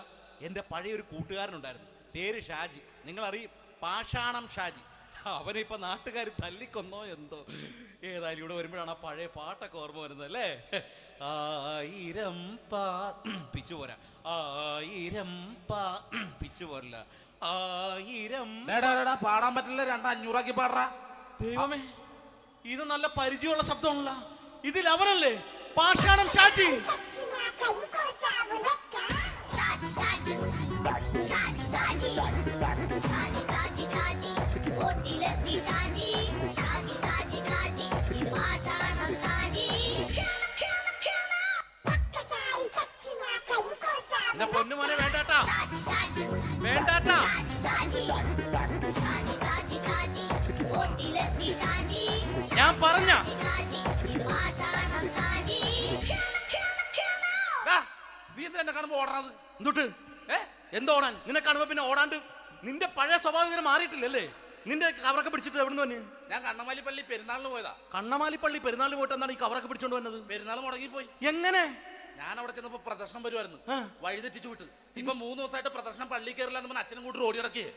എൻ്റെ പഴയ ഒരു കൂട്ടുകാരനുണ്ടായിരുന്നു, പേര് ഷാജി. നിങ്ങളറിയും, പാഷാണം ഷാജി. അവനിപ്പോ നാട്ടുകാർ തല്ലിക്കൊന്നോ എന്തോ. ഏതായാലും ഇവിടെ വരുമ്പോഴാണ് ആ പഴയ പാട്ടൊക്കെ ഓർമ്മ വരുന്നത് അല്ലേ. 1000 പിച്ചു പോരാ, 1000 പിച്ചു പോരില്ല, 1000 പാടാൻ പറ്റില്ല, 200 പാടാ. ദൈവമേ, ഇത് നല്ല പരിചയമുള്ള ശബ്ദമാണല്ലോ. ഇതിൽ അവനല്ലേ പാഷാണം ഷാജി? പൊന്നുമോനെ വേണ്ടാട്ടാ, വേണ്ടാട്ടാ. ഞാൻ പറഞ്ഞ നീ എന്താ കാണുമ്പോ ഓടാത്? എന്തൊട്ട് എന്തോടാൻ? നിന്നെ കാണുമ്പോ പിന്നെ ഓടാണ്ട് നിന്റെ പഴയ സ്വഭാവം മാറിയിട്ടില്ലല്ലേ? നിന്റെ കവറൊക്കെ പിടിച്ചിട്ട് എവിടുന്ന് വന്നു? ഞാൻ കണ്ണമാലിപ്പള്ളി പെരുന്നാളിന് പോയതാ. കണ്ണമാലിപ്പള്ളി പെരുന്നാളിന് പോയിട്ട് എന്താണ് ഈ കവറൊക്കെ പിടിച്ചോണ്ട് വന്നത്? പെരുന്നാൾ മുടങ്ങിപ്പോയി. എങ്ങനെ? ഞാൻ അവിടെ ചെന്നപ്പോ പ്രദർശനം വരുമായിരുന്നു, വഴിതെറ്റിച്ചു വിട്ട്. ഇപ്പൊ 3 ദിവസമായിട്ട് പ്രദർശനം പള്ളി കയറില്ല എന്ന് അച്ഛനും കൂട്ടി ഓടി ഇറക്കിയേ.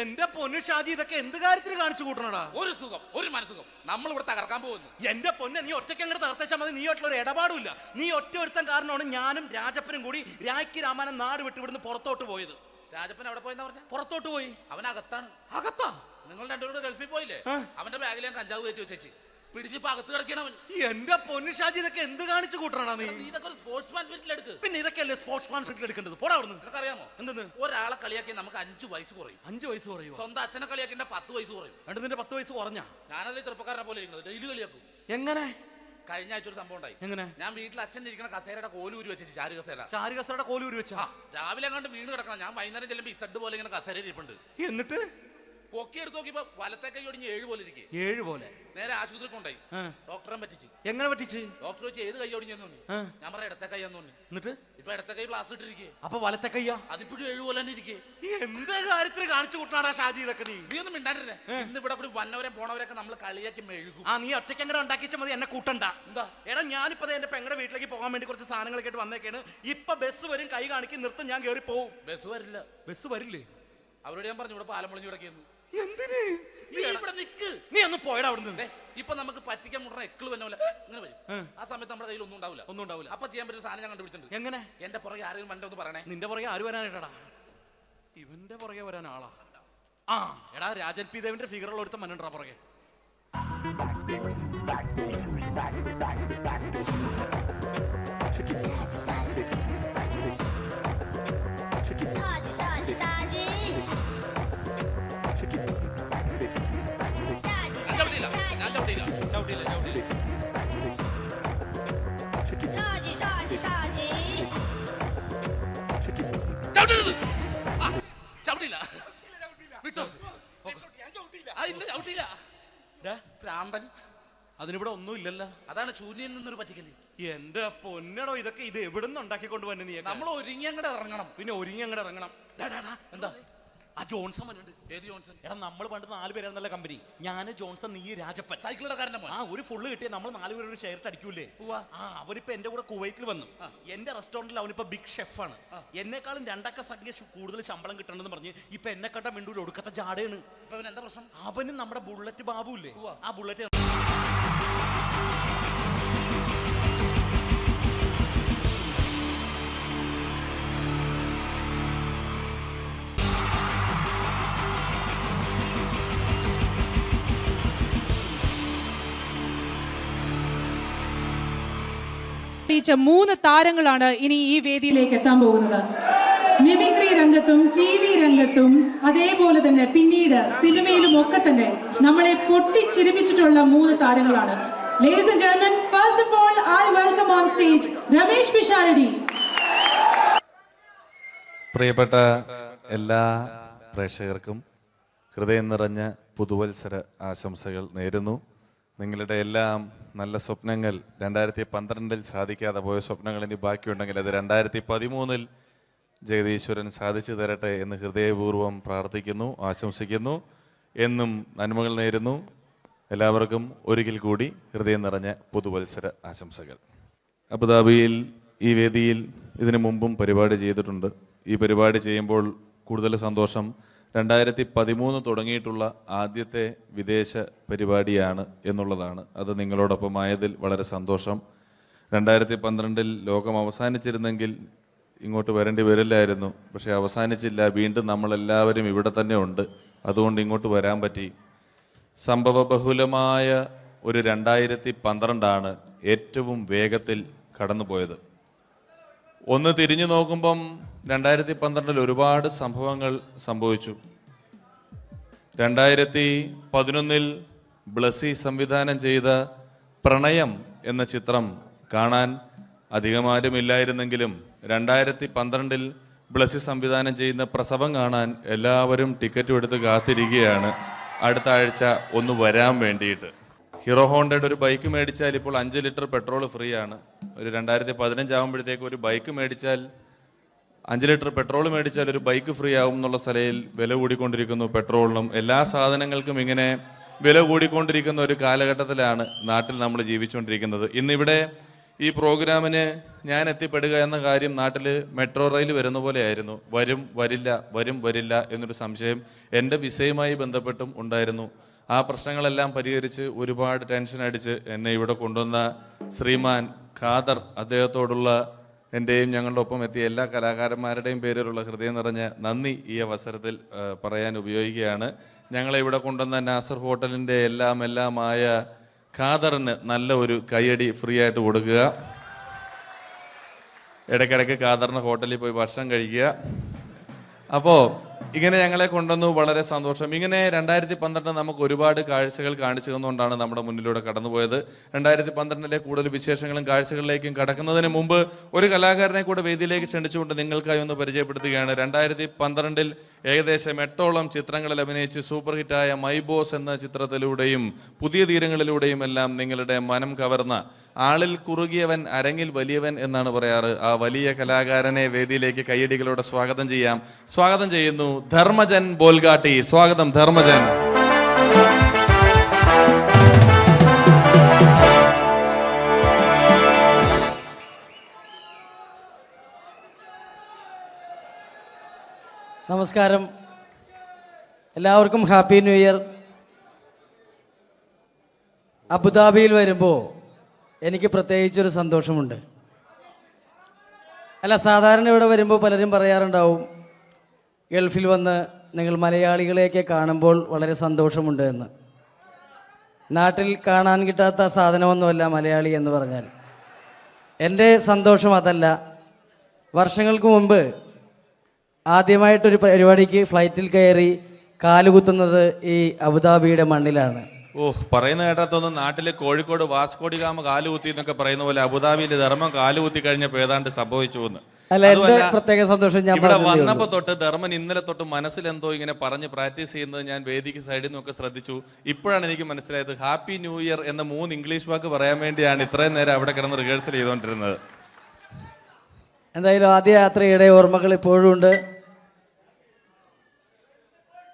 എന്റെ പൊന്നു ഷാജി, ഇതൊക്കെ എന്ത് കാര്യത്തിന് കാണിച്ചു കൂട്ടണടാ? ഒരു സുഖം, ഒരു മനസുഖം. നമ്മൾ ഇവിടെ തകർക്കാൻ പോകുന്നു. എന്റെ പൊന്നെ, നീ ഒറ്റയ്ക്ക് അങ്ങോട്ട് തകർത്തേച്ചാൽ മതി. നീ ആയിട്ടുള്ള ഒരു ഇടപാടില്ല. നീ ഒറ്റ ഒരുത്തൻ കാരണമാണ് ഞാനും രാജപ്പനും കൂടി രാഖി രാമാനം നാട് വിട്ട് ഇവിടുന്ന് പുറത്തോട്ട് പോയത്. രാജപ്പൻ എവിടെ പോയെന്നാ പറഞ്ഞ? പുറത്തോട്ട് പോയി. അവനകത്താണ്. അകത്താ? നിങ്ങൾ രണ്ടുപേരും ഗൾഫിൽ പോയില്ലേ? അവന്റെ ബാഗിൽ ഞാൻ കഞ്ചാവ് കയറ്റി വെച്ചേച്ച് പിടിച്ചിപ്പോ അകത്ത് കിടക്കണം. എന്റെ പൊന്നു ഷാജി, ഇതൊക്കെ എന്ത് കാണിച്ചു കൂട്ടണ നീ? ഇതൊക്കെ ഒരു സ്പോർട്സ്മാൻ ഫീൽഡിൽ എടുക്ക്. പിന്നെ ഇതൊക്കെയല്ലേ സ്പോർട്സ്മാൻ ഫീൽഡിൽ എടുക്കേണ്ടത്? പോടാ അവിടുന്ന്. നിനക്കറിയാമോ എന്തെന്ന്? ഒരാളെ കളിയാക്കി നമുക്ക് 5 വയസ്സ് കുറയും. 5 വയസ്സ് കുറയും? സ്വന്തം അച്ഛനെ കളിയാക്കി 10 വയസ്സ് കുറയും. എന്നിട്ട് നിന്റെ 10 വയസ്സ് കുറഞ്ഞ? ഞാനത് ചെറുപ്പക്കാരനെ പോലെ ഇരിക്കുന്നത്, ഡെയിലി കളിയാക്കും. എങ്ങനെ? കഴിഞ്ഞ ആഴ്ച ഒരു സംഭവം ഉണ്ടായി. എങ്ങനെ? ഞാൻ വീട്ടിൽ അച്ഛൻ ഇരിക്കുന്ന കസേരയുടെ കോലൂരി വെച്ചു. ചാരു കസേരയുടെ കോലൂരി വെച്ചാ? രാവിലെ കണ്ട് വീണ് കിടക്കണം. ഞാൻ വൈകുന്നേരം ചെല്ലുമ്പോ ഇസഡ് പോലെ ഇങ്ങനെ കസേര ഇരിപ്പുണ്ട്. എന്നിട്ട് പൊക്കി എടുത്ത് നോക്കിയപ്പോ വലത്തെ കൈ ഒടിഞ്ഞ് 7 പോലെ ഇരിക്കും. 7 പോലെ? നേരെ ആശുപത്രി കൊണ്ടായി. ഡോക്ടറെ പറ്റിച്ച്. എങ്ങനെ പറ്റിച്ച്? ഡോക്ടർ വെച്ച് ഏത് കൈ ഒടിഞ്ഞെന്ന് തോന്നി. ഞാൻ പറയാം ഇടത്തെ കൈ എന്ന് തോന്നി. എന്നിട്ട് ഇപ്പൊ ഇടത്തെ കൈ പ്ലാസ്റ്റർ ഇട്ടിരിക്കേ. അപ്പൊ വലത്തെ കയ്യാ? അതിപ്പോഴും 7 പോലെ തന്നെ ഇരിക്കേ. എന്ത് കാര്യത്തിന് കാണിച്ചു കൂട്ടാടാ ഷാജി ഇതൊക്കെ? നീ ഒന്നും മിണ്ടാണ്ടിരുന്നേ. ഇന്ന് ഇവിടെ കൂടി വന്നവരെ പോണവരൊക്കെ നമ്മൾ കളിയാക്കി മെഴുകും. നീ ഒറ്റയ്ക്ക് അങ്ങനെ ഉണ്ടാക്കിച്ചാൽ മതി, എന്നെ കൂട്ടണ്ട. എന്താ? എടാ, ഞാനിപ്പോ എന്റെ പെങ്ങളുടെ വീട്ടിലേക്ക് പോകാൻ വേണ്ടി കുറച്ച് സാധനങ്ങളൊക്കെ ആയിട്ട് വന്നേക്കാണ്. ഇപ്പൊ ബസ് വരും, കൈ കാണിക്കും, നിർത്തും, ഞാൻ കയറി പോവും. ബസ് വരില്ല. ബസ് വരില്ലേ? അവരോട് ഞാൻ പറഞ്ഞു ഇവിടെ പാലം പൊളിഞ്ഞു കിടക്കുന്നു. എന്തിന്? നീ ഇവിടെ നിക്ക്. നീ ഒന്ന് പോയടാ അവിടുന്ന്. ഇപ്പൊ നമുക്ക് പറ്റിക്കാൻ മുട്ട എക്കിള് വന്ന പോലെ ഇങ്ങനെ വരും. ആ സമയത്ത് നമ്മുടെ കയ്യിൽ ഒന്നും ഉണ്ടാവില്ല. അപ്പൊ ചെയ്യാൻ പറ്റുന്ന സാധനം ഞാൻ കണ്ടുപിടിച്ചിട്ടുണ്ട്. എങ്ങനെ? എന്റെ പുറകെ ആരെങ്കിലും വണ്ടി ഒന്ന് പറയണേ. നിന്റെ പുറകെ ആര് വരാനായിട്ടാടാ? ഇവന്റെ പുറകെ വരാൻ ആളാ? എടാ, രാജൻ പി ദേവിന്റെ ഫിഗറുള്ള ഒരുത്ത മനുണ്ടാ പുറകെ. അതിനിവിടെ ഒന്നും ഇല്ലല്ലോ. അതാണ് ശൂന്യയിൽ നിന്നൊരു പറ്റിക്കല്. എന്റെ പൊന്നടോ, ഇതൊക്കെ ഇത് എവിടുന്ന് ഉണ്ടാക്കിക്കൊണ്ട് വന്നെ നീ? നമ്മൾ ഒരുങ്ങി അങ്ങോട്ട് ഇറങ്ങണം. പിന്നെ ഒരുങ്ങി അങ്ങോട്ട് ഇറങ്ങണം. എന്താ? ആ ജോൺസൺ മനുണ്ട്. ഏത് ജോൺസൺ? എടാ, നമ്മൾ പണ്ട് 4 പേരായിരുന്നല്ല കമ്പനി. ഞാന്, ജോൺസൺ, നീ, രാജപ്പൻ. സൈക്കിളുടെ കാരന്റെ മോൻ. ഒരു ഫുള്ള് കിട്ടിയ നമ്മൾ 4 പേര് ഒരു ഷെയർ അടിക്കൂലേ? അവനിപ്പോ എന്റെ കൂടെ കുവൈറ്റിൽ വന്നു. എന്റെ റെസ്റ്റോറന്റിൽ അവനിപ്പോ ബിഗ് ഷെഫാണ്. എന്നെക്കാളും 2 അക്ക സംഖ്യ കൂടുതൽ ശമ്പളം കിട്ടണമെന്ന് പറഞ്ഞ് ഇപ്പൊ എന്നെക്കാട്ട മിണ്ടൂര് ഒടുക്കത്തെ ജാടയാണ്. എന്താ പ്രശ്നം? അവന് നമ്മുടെ ബുള്ളറ്റ് ബാബു ഇല്ലേ, ആ ബുള്ളറ്റ് ീച്ച 3 താരങ്ങളാണ് ഇനി ഈ വേദിയിലേക്ക് എത്താൻ പോകുന്നത്. മിമിക്രി രംഗത്തും TV രംഗത്തും അതേപോലെ തന്നെ പിന്നീട് സിനിമയിലും ഒക്കെ തന്നെ നമ്മളെ പൊട്ടിച്ചിരിപ്പിച്ചിട്ടുള്ള 3 താരങ്ങളാണ്. Ladies and gentlemen, first of all, I welcome on stage Ramesh Pisharadi. പ്രിയപ്പെട്ട എല്ലാ പ്രേക്ഷകർക്കും ഹൃദയം നിറഞ്ഞ പുതുവത്സര ആശംസകൾ നേരുന്നു. നിങ്ങളുടെ എല്ലാം നല്ല സ്വപ്നങ്ങൾ 2012 സാധിക്കാതെ പോയ സ്വപ്നങ്ങൾ ഇനി ബാക്കിയുണ്ടെങ്കിൽ അത് 2013 ജഗദീശ്വരൻ സാധിച്ചു തരട്ടെ എന്ന് ഹൃദയപൂർവ്വം പ്രാർത്ഥിക്കുന്നു, ആശംസിക്കുന്നു. എന്നും നന്മകൾ നേരുന്നു. എല്ലാവർക്കും ഒരിക്കൽ കൂടി ഹൃദയം നിറഞ്ഞ പുതുവത്സര ആശംസകൾ. അബുദാബിയിൽ ഈ വേദിയിൽ ഇതിനു മുമ്പും പരിപാടി ചെയ്തിട്ടുണ്ട്. ഈ പരിപാടി ചെയ്യുമ്പോൾ കൂടുതൽ സന്തോഷം 2013 തുടങ്ങിയിട്ടുള്ള ആദ്യത്തെ വിദേശ പരിപാടിയാണ് എന്നുള്ളതാണ്. അത് നിങ്ങളോടൊപ്പമായതിൽ വളരെ സന്തോഷം. 2012 ലോകം അവസാനിച്ചിരുന്നെങ്കിൽ ഇങ്ങോട്ട് വരേണ്ടി വരില്ലായിരുന്നു. പക്ഷേ അവസാനിച്ചില്ല. വീണ്ടും നമ്മളെല്ലാവരും ഇവിടെ തന്നെ ഉണ്ട്. അതുകൊണ്ട് ഇങ്ങോട്ട് വരാൻ പറ്റി. സംഭവബഹുലമായ ഒരു 2012 ഏറ്റവും വേഗത്തിൽ കടന്നുപോയത്. ഒന്ന് തിരിഞ്ഞു നോക്കുമ്പം 2012 ഒരുപാട് സംഭവങ്ങൾ സംഭവിച്ചു. 2011 ബ്ലസ്സി സംവിധാനം ചെയ്ത പ്രണയം എന്ന ചിത്രം കാണാൻ അധികമാരുമില്ലായിരുന്നെങ്കിലും 2012 ബ്ലസ്സി സംവിധാനം ചെയ്യുന്ന പ്രസവം കാണാൻ എല്ലാവരും ടിക്കറ്റും എടുത്ത് കാത്തിരിക്കുകയാണ് അടുത്ത ആഴ്ച ഒന്ന് വരാൻ വേണ്ടിയിട്ട്. ഹീറോ ഹോണ്ടയുടെ ഒരു ബൈക്ക് മേടിച്ചാൽ ഇപ്പോൾ 5 ലിറ്റർ പെട്രോൾ ഫ്രീ ആണ്. ഒരു 2015 ആകുമ്പോഴത്തേക്ക് ഒരു ബൈക്ക് മേടിച്ചാൽ 5 ലിറ്റർ പെട്രോൾ മേടിച്ചാൽ ഒരു ബൈക്ക് ഫ്രീ ആവും എന്നുള്ള സ്ഥലയിൽ വില കൂടിക്കൊണ്ടിരിക്കുന്നു. പെട്രോളിനും എല്ലാ സാധനങ്ങൾക്കും ഇങ്ങനെ വില കൂടിക്കൊണ്ടിരിക്കുന്ന ഒരു കാലഘട്ടത്തിലാണ് നാട്ടിൽ നമ്മൾ ജീവിച്ചുകൊണ്ടിരിക്കുന്നത്. ഇന്നിവിടെ ഈ പ്രോഗ്രാമിന് ഞാൻ എത്തിപ്പെടുക എന്ന കാര്യം നാട്ടിൽ മെട്രോ റെയിൽ വരുന്ന പോലെ ആയിരുന്നു. വരും വരില്ല എന്നൊരു സംശയം എൻ്റെ വിസയുമായി ബന്ധപ്പെട്ടും ഉണ്ടായിരുന്നു. ആ പ്രശ്നങ്ങളെല്ലാം പരിഹരിച്ച് ഒരുപാട് ടെൻഷൻ അടിച്ച് എന്നെ ഇവിടെ കൊണ്ടുവന്ന ശ്രീമാൻ ഖാദർ, അദ്ദേഹത്തോടുള്ള എൻ്റെയും ഞങ്ങളുടെ ഒപ്പം എത്തിയ എല്ലാ കലാകാരന്മാരുടെയും പേരിലുള്ള ഹൃദയം നിറഞ്ഞ നന്ദി ഈ അവസരത്തിൽ പറയാൻ ഉപയോഗിക്കുകയാണ്. ഞങ്ങളെ ഇവിടെ കൊണ്ടുവന്ന നാസർ ഹോട്ടലിൻ്റെ എല്ലാമായ ഖാദറിന് നല്ല ഒരു കയ്യടി ഫ്രീ ആയിട്ട് കൊടുക്കുക. ഇടയ്ക്കിടയ്ക്ക് ഖാദറിന് ഹോട്ടലിൽ പോയി ഭക്ഷണം കഴിക്കുക. അപ്പോൾ ഇങ്ങനെ ഞങ്ങളെ കൊണ്ടുവന്നു, വളരെ സന്തോഷം. ഇങ്ങനെ 2012 നമുക്ക് ഒരുപാട് കാഴ്ചകൾ കാണിച്ചു തന്നുകൊണ്ടാണ് നമ്മുടെ മുന്നിലൂടെ കടന്നുപോയത്. 2012 കൂടുതൽ വിശേഷങ്ങളും കാഴ്ചകളിലേക്കും കടക്കുന്നതിന് മുമ്പ് ഒരു കലാകാരനെ കൂടെ വേദിയിലേക്ക് ക്ഷണിച്ചുകൊണ്ട് നിങ്ങൾക്കായി ഒന്ന് പരിചയപ്പെടുത്തുകയാണ്. 2012 ഏകദേശം 8ഓളം ചിത്രങ്ങളിൽ അഭിനയിച്ച് സൂപ്പർ ഹിറ്റായ മൈ ബോസ് എന്ന ചിത്രത്തിലൂടെയും പുതിയ തീരങ്ങളിലൂടെയും എല്ലാം നിങ്ങളുടെ മനം കവർന്ന, ആളിൽ കുറുകിയവൻ അരങ്ങിൽ വലിയവൻ എന്നാണ് പറയാറ്, ആ വലിയ കലാകാരനെ വേദിയിലേക്ക് കയ്യടികളോടെ സ്വാഗതം ചെയ്യാം. സ്വാഗതം ചെയ്യുന്നു ധർമ്മജൻ ബോൽഗാട്ടി. സ്വാഗതം ധർമ്മജൻ. നമസ്കാരം, എല്ലാവർക്കും ഹാപ്പി ന്യൂ ഇയർ. അബുദാബിയിൽ വരുമ്പോൾ എനിക്ക് പ്രത്യേകിച്ചൊരു സന്തോഷമുണ്ട്. അല്ല, സാധാരണ ഇവിടെ വരുമ്പോൾ പലരും പറയാറുണ്ടാവും, ഗൾഫിൽ വന്ന് നിങ്ങൾ മലയാളികളെയൊക്കെ കാണുമ്പോൾ വളരെ സന്തോഷമുണ്ട് എന്ന്. നാട്ടിൽ കാണാൻ കിട്ടാത്ത സാധനമൊന്നുമല്ല മലയാളി എന്ന് പറഞ്ഞാൽ. എൻ്റെ സന്തോഷം അതല്ല. വർഷങ്ങൾക്ക് മുമ്പ് ആദ്യമായിട്ടൊരു പരിപാടിക്ക് ഫ്ലൈറ്റിൽ കയറി കാലുകുത്തുന്നത് ഈ അബുദാബിയുടെ മണ്ണിലാണ്. പറയുന്ന കേട്ടാത്തൊന്നും നാട്ടിലെ കോഴിക്കോട് വാസ്കോടി ഗാമ കാലുകുത്തി എന്നൊക്കെ പറയുന്ന പോലെ അബുദാബിയിൽ ധർമ്മം കാലുകുത്തി കഴിഞ്ഞപ്പോൾ ഏതാണ്ട് സംഭവിച്ചു എന്ന്. പ്രത്യേക സന്തോഷം. ഞാൻ ഇവിടെ വന്നപ്പോ തൊട്ട് ധർമ്മൻ ഇന്നലെ തൊട്ട് മനസ്സിലെന്തോ ഇങ്ങനെ പറഞ്ഞ് പ്രാക്ടീസ് ചെയ്യുന്നത് ഞാൻ വേദിക്ക് സൈഡിൽ നിന്നൊക്കെ ശ്രദ്ധിച്ചു. ഇപ്പോഴാണ് എനിക്ക് മനസ്സിലായത് ഹാപ്പി ന്യൂ ഇയർ എന്ന 3 ഇംഗ്ലീഷ് വാക്ക് പറയാൻ വേണ്ടിയാണ് ഇത്രയും നേരം അവിടെ കിടന്ന് റിഹേഴ്സൽ ചെയ്തുകൊണ്ടിരുന്നത്. എന്തായാലും ആദ്യ യാത്രയുടെ ഓർമ്മകൾ ഇപ്പോഴും ഉണ്ട്.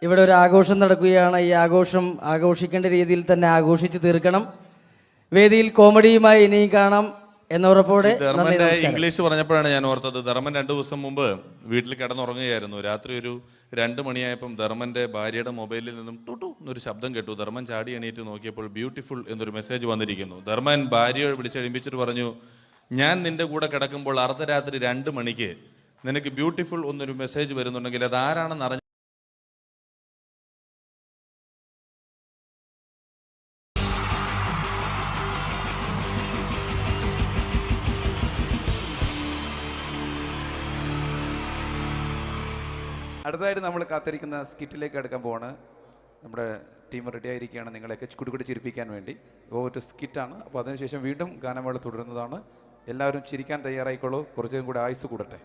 ഇവിടെ ഒരു ആഘോഷം നടക്കുകയാണ്. ഈ ആഘോഷം ആഘോഷിക്കേണ്ട രീതിയിൽ തന്നെ ആഘോഷിച്ച് തീർക്കണം. വേദിയിൽ കോമഡിയുമായി ഇനിയും കാണാം എന്നുറപ്പോടെ. ധർമ്മന്റെ ഇംഗ്ലീഷ് പറഞ്ഞപ്പോഴാണ് ഞാൻ ഓർത്തത്, ധർമ്മൻ 2 ദിവസം മുമ്പ് വീട്ടിൽ കിടന്നുറങ്ങുകയായിരുന്നു. രാത്രി ഒരു 2 മണിയായപ്പം ധർമ്മന്റെ ഭാര്യയുടെ മൊബൈലിൽ നിന്നും ടുട്ടു എന്നൊരു ശബ്ദം കേട്ടു. ധർമ്മൻ ചാടി എണീറ്റ് നോക്കിയപ്പോൾ ബ്യൂട്ടിഫുൾ എന്നൊരു മെസ്സേജ് വന്നിരിക്കുന്നു. ധർമ്മൻ ഭാര്യയെ വിളിച്ചെഴുപ്പിച്ചിട്ട് പറഞ്ഞു, ഞാൻ നിന്റെ കൂടെ കിടക്കുമ്പോൾ അർദ്ധരാത്രി 2 മണിക്ക് നിനക്ക് ബ്യൂട്ടിഫുൾ എന്നൊരു മെസ്സേജ് വരുന്നുണ്ടെങ്കിൽ അത് ആരാണെന്ന് അറിഞ്ഞു. അടുത്തതായിട്ട് നമ്മൾ കാത്തിരിക്കുന്ന സ്കിറ്റിലേക്ക് എടുക്കാൻ പോവാണ്. നമ്മുടെ ടീം റെഡി ആയിരിക്കുകയാണ് നിങ്ങളെയൊക്കെ കുടുകുടി ചിരിപ്പിക്കാൻ വേണ്ടി. ഒരു സ്കിറ്റാണ്. അപ്പോൾ അതിനുശേഷം വീണ്ടും ഗാനമേള തുടരുന്നതാണ്. എല്ലാവരും ചിരിക്കാൻ തയ്യാറായിക്കോളൂ. കുറച്ചും കൂടെ ആയുസ് കൂടട്ടെ.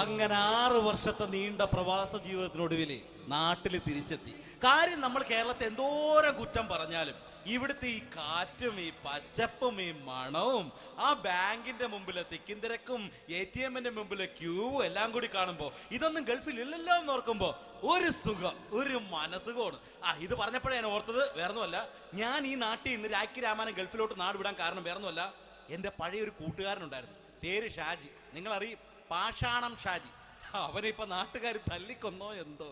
അങ്ങനെ 6 വർഷത്തെ നീണ്ട പ്രവാസ ജീവിതത്തിനൊടുവില് നാട്ടിൽ തിരിച്ചെത്തി. കാര്യം നമ്മൾ കേരളത്തെ എന്തോരം കുറ്റം പറഞ്ഞാലും ഇവിടുത്തെ ഈ കാറ്റും ഈ പച്ചപ്പും ഈ മണവും ആ ബാങ്കിന്റെ മുമ്പിലെ തിക്കും തിരക്കും ATM-ന്റെ മുമ്പിലെ ക്യൂ എല്ലാം കൂടി കാണുമ്പോ ഇതൊന്നും ഗൾഫിൽ ഇല്ലല്ലോ എന്ന് ഓർക്കുമ്പോ ഒരു സുഖം, ഒരു മനസുഖമാണ്. ഇത് പറഞ്ഞപ്പോഴേ ഞാൻ ഓർത്തത് വേറൊന്നുമല്ല, ഞാൻ ഈ നാട്ടിൽ നിന്ന് രാഖി രാമായണം ഗൾഫിലോട്ട് നാട് വിടാൻ കാരണം വേറൊന്നുമല്ല, എൻ്റെ പഴയ ഒരു കൂട്ടുകാരനുണ്ടായിരുന്നു, പേര് ഷാജി. നിങ്ങളറിയും, പാഷാണം ഷാജി. അവനിപ്പോ നാട്ടുകാർ തല്ലിക്കൊന്നോ എന്തോ.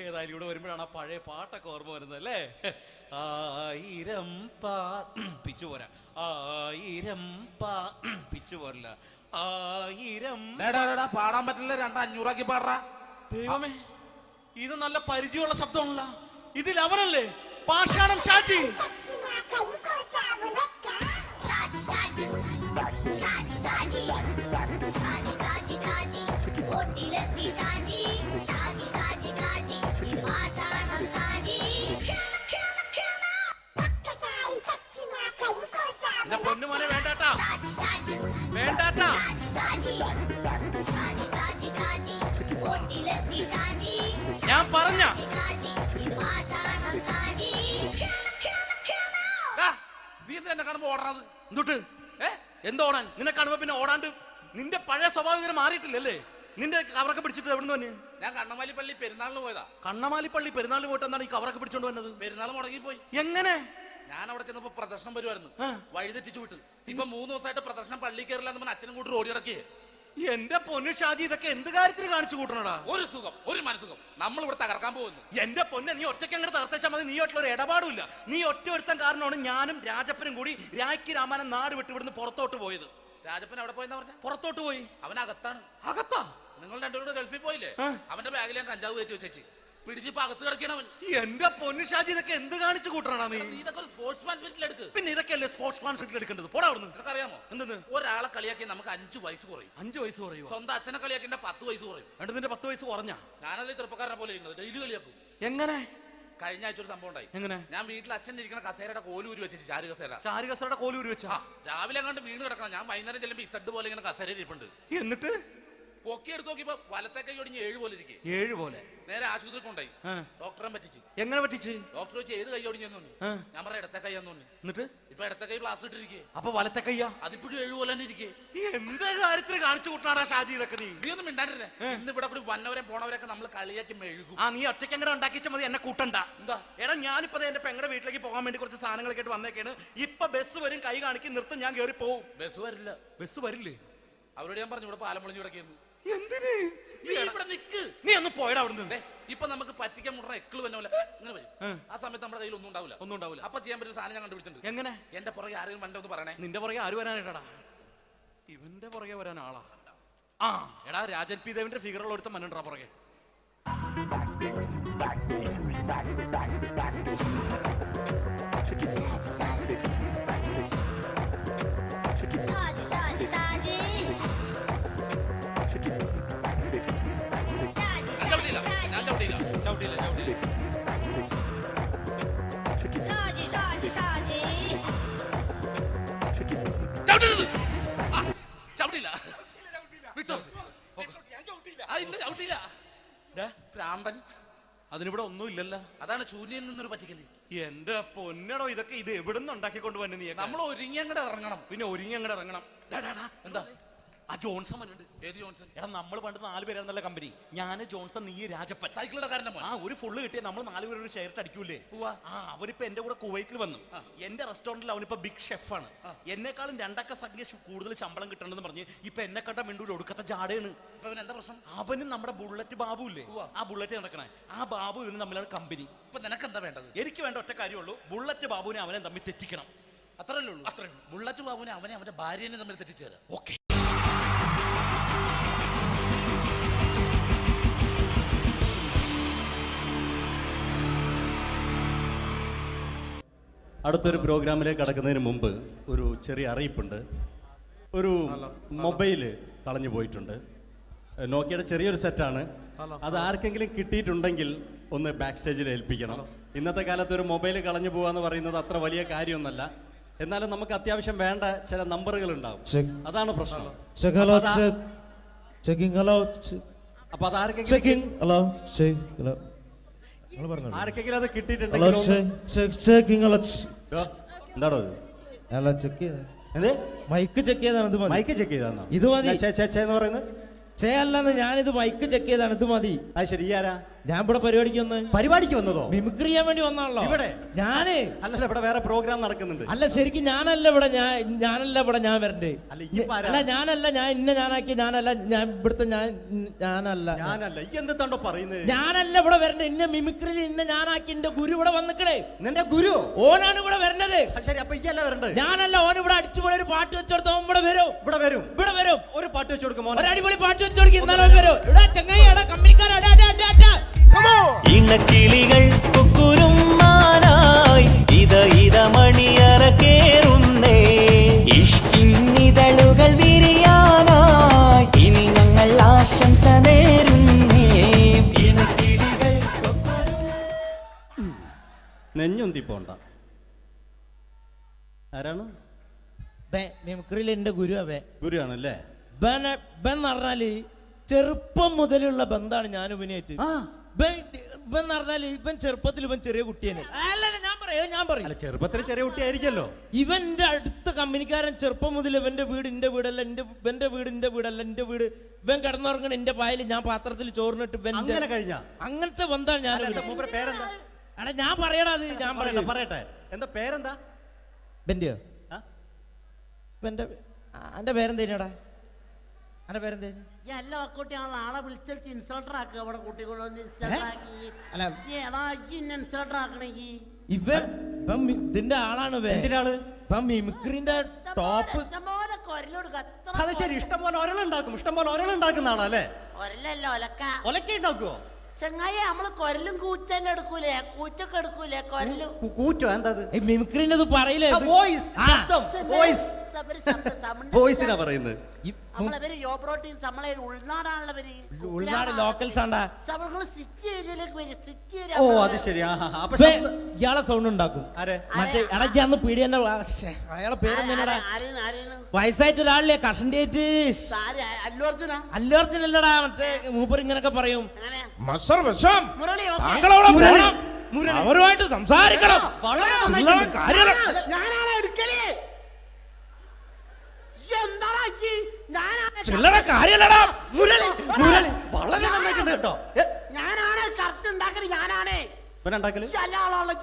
ഏതായാലും ഇവിടെ വരുമ്പോഴാണ് ആ പഴയ പാട്ടൊക്കെ ഓർമ്മ വരുന്നത് അല്ലേ? 1000 പിച്ചു പോരാ, 1000 പിച്ചു പോരല്ല, 1000 പാടാൻ പറ്റില്ല, 200 പാടാ. ദൈവമേ, ഇത് നല്ല പരിചയമുള്ള ശബ്ദമാണല്ലോ. ഇതിൽ അവനല്ലേ പാഷാണം ഷാജി? എന്റെ പൊന്നുമോനെ വേണ്ടാട്ടാ, വേണ്ടാട്ടാ. ഞാൻ പറഞ്ഞ നീ എന്തിനാ കാണുമ്പോ ഓടണത്? എന്തൊട്ട് എന്തോടാൻ? നിന്നെ കാണുമ്പോ പിന്നെ ഓടാണ്ട് നിന്റെ പഴയ സ്വഭാവം ഇങ്ങനെ മാറിയിട്ടില്ലല്ലേ? നിന്റെ കവറൊക്കെ പിടിച്ചിട്ട് എവിടുന്ന് തന്നെ? ഞാൻ കണ്ണമാലിപ്പള്ളി പെരുന്നാളിന് പോയതാ. കണ്ണമാലിപ്പള്ളി പെരുന്നാളിന് പോയിട്ട് എന്താണ് ഈ കവറൊക്കെ പിടിച്ചോണ്ട് വന്നത്? പെരുന്നാൾ മുടങ്ങി പോയി. എങ്ങനെ? ഞാൻ അവിടെ ചെന്നപ്പോ പ്രദർശനം വരുമായിരുന്നു, വഴിതെറ്റിച്ചു വിട്ട്. ഇപ്പൊ 3 ദിവസമായിട്ട് പ്രദർശനം പള്ളി കയറില്ല എന്ന് അച്ഛനും കൂട്ടി ഓടി ഇറക്കിയേ. എന്റെ പൊന്നു ഷാജി, ഇതൊക്കെ എന്ത് കാര്യത്തിന് കാണിച്ചു കൂട്ടണടാ? ഒരു സുഖം, ഒരു മനസുഖം. നമ്മൾ ഇവിടെ തകർക്കാൻ പോകുന്നു. എന്റെ പൊന്നെ, നീ ഒറ്റയ്ക്ക് അങ്ങോട്ട് തകർത്തേച്ചാൽ മതി. നീ ഒറ്റ ഒരു ഇടപാടുമില്ല. നീ ഒറ്റ ഒരുത്തൻ കാരണമാണ് ഞാനും രാജപ്പനും കൂടി രാഖി രാമായണം നാട് വിട്ട് ഇവിടുന്ന് പുറത്തോട്ട് പോയത്. രാജപ്പൻ എവിടെ പോയെന്നാ പറഞ്ഞ? പുറത്തോട്ട് പോയി. അവനകത്താണ്. അകത്താ? നിങ്ങൾ രണ്ടുപേരും ഗൾഫിൽ പോയില്ലേ? അവന്റെ ബാഗിൽ ഞാൻ കഞ്ചാവ് കയറ്റി വെച്ചേച്ച് പിടിച്ചിപ്പോ അകത്ത് കിടക്കണവൻ. എന്റെ പൊന്നു ഷാജി, ഇതൊക്കെ എന്ത് കാണിച്ചു കൂട്ടണ നീ? ഇതൊക്കെ ഒരു സ്പോർട്സ്മാൻ ഫീൽഡിൽ എടുക്ക്. പിന്നെ ഇതൊക്കെയല്ലേ സ്പോർട്സ്മാൻ ഫീൽഡിൽ എടുക്കേണ്ടത്? പോടാ അവിടുന്ന്. നിനക്കറിയാമോ എന്തെന്ന്? ഒരാളെ കളിയാക്കി നമുക്ക് 5 വയസ്സ് കുറയും. 5 വയസ്സ് കുറയും? സ്വന്തം അച്ഛനെ കളിയാക്കി 10 വയസ്സ് കുറയും. എന്നിട്ട് നിന്റെ 10 വയസ്സ് കുറഞ്ഞ? ഞാനത് ചെറുപ്പക്കാരനെ പോലെ ഇരുന്നത്, ഡെയിലി കളിയാക്കും. എങ്ങനെ? കഴിഞ്ഞ ആഴ്ച ഒരു സംഭവം ഉണ്ടായി. എങ്ങനെ? ഞാൻ വീട്ടിൽ അച്ഛൻ ഇരിക്കുന്ന കസേരയുടെ കോലൂരി വെച്ചു. ചാരു കസേരയുടെ കോലൂരി വെച്ചാ? രാവിലെ അങ്ങോട്ട് വീണ് കിടക്കണം. ഞാൻ വൈകുന്നേരം ചെല്ലുമ്പോ ഈ സെഡ് പോലെ ഇങ്ങനെ കസേര ഇരിപ്പുണ്ട്. എന്നിട്ട് പൊക്കി എടുത്ത് നോക്കിയപ്പോ വലത്തെ കൈ ഒടിഞ്ഞ് 7 പോലെ ഇരിക്കും. 7 പോലെ? നേരെ ആശുപത്രി കൊണ്ടായി. ഡോക്ടറെ പറ്റിച്ചു. എങ്ങനെ പറ്റിച്ച്? ഡോക്ടർ വെച്ച് ഏത് കൈ ഒടിഞ്ഞെന്ന് പറഞ്ഞു. ഞാൻ പറഞ്ഞ ഇടത്തെ കൈയാന്ന് പറഞ്ഞു. എന്നിട്ട് ഇപ്പൊ ഇടത്തെ കൈ പ്ലാസ്റ്റർ ഇട്ടിരിക്കേ. അപ്പൊ വലത്തെ കൈയാ? അതിപ്പോഴും 7 പോലെ തന്നെ ഇരിക്കേ. എന്ത് കാര്യത്തിന് കാണിച്ചു കൂട്ടാടാ ഷാജി ഇതൊക്കെ? നീ ഒന്നും മിണ്ടാണ്ടിരുന്നേ. ഇന്ന് ഇവിടെ കൂടി വന്നവരെ പോണവരൊക്കെ നമ്മൾ കളിയാക്കി മെഴുകും. നീ ഒറ്റയ്ക്ക് അങ്ങനെ ഉണ്ടാക്കിച്ച മതി, എന്നെ കൂട്ടണ്ട. എന്താ? എടാ, ഞാനിപ്പോ എന്റെ പെങ്ങളുടെ വീട്ടിലേക്ക് പോകാൻ വേണ്ടി കുറച്ച് സാധനങ്ങളൊക്കെ ആയിട്ട് വന്നേക്കാണ്. ഇപ്പൊ ബസ് വരും, കൈ കാണിക്കും, നിർത്തും, ഞാൻ കയറി പോവും. ബസ് വരില്ല. ബസ് വരില്ലേ? അവരോട് ഞാൻ പറഞ്ഞു ഇവിടെ പാലം പൊളിഞ്ഞു കിടക്കുന്നു. എന്തിന്? ഇവിടെ നിക്ക്. നീ ഒന്ന് പോയടാ അവിടുന്ന്. ഇപ്പൊ നമുക്ക് പറ്റിക്കാൻ മുടണ എക്കിള് വന്ന പോലെ ഇങ്ങനെ വരും. ആ സമയത്ത് നമ്മുടെ കയ്യിൽ ഒന്നും ഉണ്ടാവില്ല. അപ്പൊ ചെയ്യാൻ പറ്റുന്ന സാധനം ഞാൻ കണ്ടുപിടിച്ചിട്ടുണ്ട്. എങ്ങനെ? എന്റെ പുറകെ ആരെങ്കിലും വണ്ടി ഒന്ന് പറയണേ. നിന്റെ പുറകെ ആര് വരാനായിട്ടാടാ? ഇവന്റെ പുറകെ വരാൻ ആളാ? എടാ, രാജൻ പി ദേവിന്റെ ഫിഗറുള്ള ഒരുത്തം മനുണ്ടാ പുറകെ. അതിനിവിടെ ഒന്നും ഇല്ലല്ലോ. അതാണ് ശൂന്യയിൽ നിന്നൊരു പറ്റിക്കല്. എന്റെ പൊന്നടോ, ഇതൊക്കെ ഇത് എവിടുന്ന് ഉണ്ടാക്കിക്കൊണ്ട് വന്നു നീ? നമ്മൾ ഒരുങ്ങി അങ്ങോട്ട് ഇറങ്ങണം. പിന്നെ ഒരുങ്ങി അങ്ങോട്ട് ഇറങ്ങണം. എന്താ? ആ ജോൺസൺ വന്നിട്ടുണ്ട്. ഏത് ജോൺസൺ? എടാ, നമ്മൾ പണ്ട് 4 പേരായിരുന്നല്ല കമ്പനി. ഞാൻ, ജോൺസൺ, നീ, രാജപ്പൻ. സൈക്കിളുടെ കാരന്റെ മോൻ. ഒരു ഫുള്ള് കിട്ടിയ നമ്മൾ 4 പേര് ഒരു ഷെയർ അടിക്കൂലേ? അവനിപ്പോ എന്റെ കൂടെ കുവൈറ്റിൽ വന്നു. എന്റെ റെസ്റ്റോറന്റിൽ അവനിപ്പോ ബിഗ് ഷെഫാണ്. എന്നെക്കാളും 2 അക്ക സംഖ്യ കൂടുതൽ ശമ്പളം കിട്ടണമെന്ന് പറഞ്ഞ് ഇപ്പൊ എന്നെ കണ്ട മിണ്ടൂര് ഒടുക്കത്തെ ജാടയാണ്. എന്താ പ്രശ്നം? അവനും നമ്മുടെ ബുള്ളറ്റ് ബാബു ഇല്ലേ, ആ ബുള്ളറ്റ് നടക്കണേ, ആ ബാബു ഇവനും തമ്മിലാണ് കമ്പനി. ഇപ്പൊ നിനക്ക് എന്താ വേണ്ടത്? എനിക്ക് വേണ്ട ഒറ്റ കാര്യമുള്ളൂ, ബുള്ളറ്റ് ബാബുവിനെ അവനെ തമ്മിൽ തെറ്റിക്കണം. അത്രയല്ലേ ഉള്ളൂ? ബുള്ളറ്റ് ബാബുവിനെ അവന്റെ ഭാര്യനെ തമ്മിൽ തെറ്റിച്ചേരാം. ഓക്കെ. അടുത്തൊരു പ്രോഗ്രാമിലേക്ക് കടക്കുന്നതിന് മുമ്പ് ഒരു ചെറിയ അറിയിപ്പുണ്ട്. ഒരു മൊബൈല് കളഞ്ഞു പോയിട്ടുണ്ട്. നോക്കിയുടെ ചെറിയൊരു സെറ്റാണ്. അത് ആർക്കെങ്കിലും കിട്ടിയിട്ടുണ്ടെങ്കിൽ ഒന്ന് ബാക്ക് സ്റ്റേജിൽ ഏൽപ്പിക്കണം. ഇന്നത്തെ കാലത്ത് ഒരു മൊബൈൽ കളഞ്ഞു പോകാന്ന് പറയുന്നത് അത്ര വലിയ കാര്യമൊന്നുമല്ല. എന്നാലും നമുക്ക് അത്യാവശ്യം വേണ്ട ചില നമ്പറുകൾ ഉണ്ടാവും. അതാണ് പ്രശ്നം. ചെക്കിംഗ് ഹലോ അപ്പൊ അത് ആർക്കെങ്കിലും ചെക്കിംഗ് ഹലോ ഹലോ നിങ്ങൾ പറഞ്ഞു ആർക്കെങ്കിലും അത് ഹലോ കിട്ടിയിട്ടുണ്ടെങ്കിൽ ചെക്കിംഗ് ഹലോ എന്താണോ അത്? ഹലോ ചെക്ക് ചെയ്ത എന്ത് മൈക്ക് ചെക്ക് ചെയ്താണ് ഇത് മതി മൈക്ക് ചെക്ക് ചെയ്താന്നോ? ഇത് മതി എന്ന് പറയുന്നത് ചെയ്യല്ലെന്ന് ഞാനിത് മൈക്ക് ചെക്ക് ചെയ്താണ് ഇത് മതി. അത് ശരി. ആരാ? ഞാൻ ഇവിടെ പരിപാടിക്ക് വന്ന്. പരിപാടിക്ക് വന്നതോ? മിമിക്രി ചെയ്യാൻ വേണ്ടി വന്നാണല്ലോ ഇവിടെ. ഞാന് അല്ലല്ല, ഇവിടെ വേറെ പ്രോഗ്രാം നടക്കുന്നുണ്ട്. അല്ല ശരിക്കും ഞാനല്ല ഇവിടെ ഞാൻ വരണ്ടേ. അല്ല ഞാനല്ല, ഞാൻ ഇന്ന ഞാനാക്കി ഞാനല്ല, ഞാൻ ഇവിടുത്തെ ഞാനല്ല ഈ എന്തെത്താണ്ടോ പറയുന്നത്? ഞാനല്ല ഇവിടെ വരണ്ടേ. ഇന്ന മിമിക്രിയിൽ ഇന്ന ഞാനാക്കി എന്റെ ഗുരു ഇവിടെ വന്നിക്കണേ. നിന്റെ ഗുരു ഓനാണ് ഇവിടെ വരണത്. ശരി, അപ്പൊ ഈ അല്ല വരണ്ടേ? ഞാനല്ല. ഓൻ ഇവിടെ അടിച്ചുപൊളി ഒരു പാട്ട് വെച്ചെടുത്ത ഓൻ ഇവിടെ വരും. ഇവിടെ വരും. ഒരു പാട്ട് വെച്ചു കൊടുക്കും. ഒരു അടിപൊളി പാട്ട് വെച്ചു കൊടുക്കും. ഇന്നാലും വരും. ഇവിടെ ചങ്ങായി കമ്പനിക്കാരാ. ഇണക്കിളികൾ കുക്കുരുമാനായി ഇത മണിയറ കേറുന്നേ. ഇഷ്കിന്നിതളുകൾ വിരിയാനായി ഇനി ഞങ്ങൾ ആശംസ നേരുന്നേ. ഇണക്കിളികൾ നെഞ്ഞൊന്തി പോണ്ട. ആരാണ്? മിമിക്രിയിൽ എന്റെ ഗുരു അവേ. ഗുരുവാണല്ലേ? ബൻ പറഞ്ഞാല് ചെറുപ്പം മുതലുള്ള ബന്ധാണ് ഞാൻ ഇവനായിട്ട്. ഇവൻ പറഞ്ഞാല് ഇവൻ ചെറുപ്പത്തിൽ ഇവൻ ചെറിയ കുട്ടിയാണ്. ഞാൻ പറയും ചെറുപ്പത്തിൽ ചെറിയ കുട്ടിയായിരിക്കല്ലോ. ഇവന്റെ അടുത്ത കമ്പനിക്കാരൻ ചെറുപ്പം മുതൽ ഇവന്റെ വീട് എന്റെ വീടല്ല, ഇവന്റെ വീട് എന്റെ വീടല്ല, എന്റെ വീട് ഇവൻ കിടന്നുറങ്ങണ എന്റെ പായൽ ഞാൻ പാത്രത്തിൽ ചോറിനിട്ട് അങ്ങനത്തെ ബന്ധാണ് ഞാൻ. പേരെന്താ? അല്ല ഞാൻ പറയടാ, അത് ഞാൻ പറയട്ടെ. എന്താ പേരെന്താ? ബെന്റെയോ? എന്റെ പേരെന്തേനാടാ? എന്റെ പേരെന്തേനു? എല്ലാ കുട്ടിയാണല്ലോ ആളെ വിളിച്ചാൽ ഇൻസൾട്ടർ ആക്കുക. അവിടെ കുട്ടികളൊന്ന് ഇൻസൾട്ടർ ആക്കണെങ്കി ഇതിന്റെ ആളാണ്. മിമിക്രിന്റെ ടോപ്പ്. അത് ശരി. ഇഷ്ടംപോലെ ഒരളുണ്ടാക്കുന്ന ആളല്ലേ? ഒരലല്ലോ ഒലക്ക ഉണ്ടാക്കുവോ? ചെങ്ങായി നമ്മള് കൊരലും കൂറ്റന്നെ എടുക്കൂലേ? കൂറ്റൊക്കെ എടുക്കൂലേ? കൊരലും കൂറ്റോ? എന്താ മിമിക്രിന്റെ പറയില്ലേ? വോയിസിനാ പറയുന്നത്. നമ്മളവര് യോപ്രോട്ടീൻ നമ്മളെ ഉൾനാടാണുള്ളവര്. ഉൾനാട് ലോക്കൽസ് ആണ്ടാ. സിറ്റി ഏരിയയിലേക്ക് വരും. സിറ്റി ഓ അത് ശരി. ഇയാളെ സൗണ്ട് ഉണ്ടാക്കും. മറ്റേ ഇടയ്ക്ക് പീഡിയന്റെ അയാളെ പേരെന്താ? വയസ്സായിട്ട് ഒരാളില്ലേ കഷണ്ടി ആയിട്ട്? അല്ലു അർജുൻ അല്ലടാ. മറ്റേ മൂപ്പർ ഇങ്ങനൊക്കെ പറയും. അവരുമായിട്ട് സംസാരിക്കണം. ചില്ലറ കാര്യല്ലടാ. വളരെ നന്നായിട്ടുണ്ട് കേട്ടോ. ഞാനാണ് കറക്റ്റ് ഉണ്ടാക്കല്. ഞാനാണ്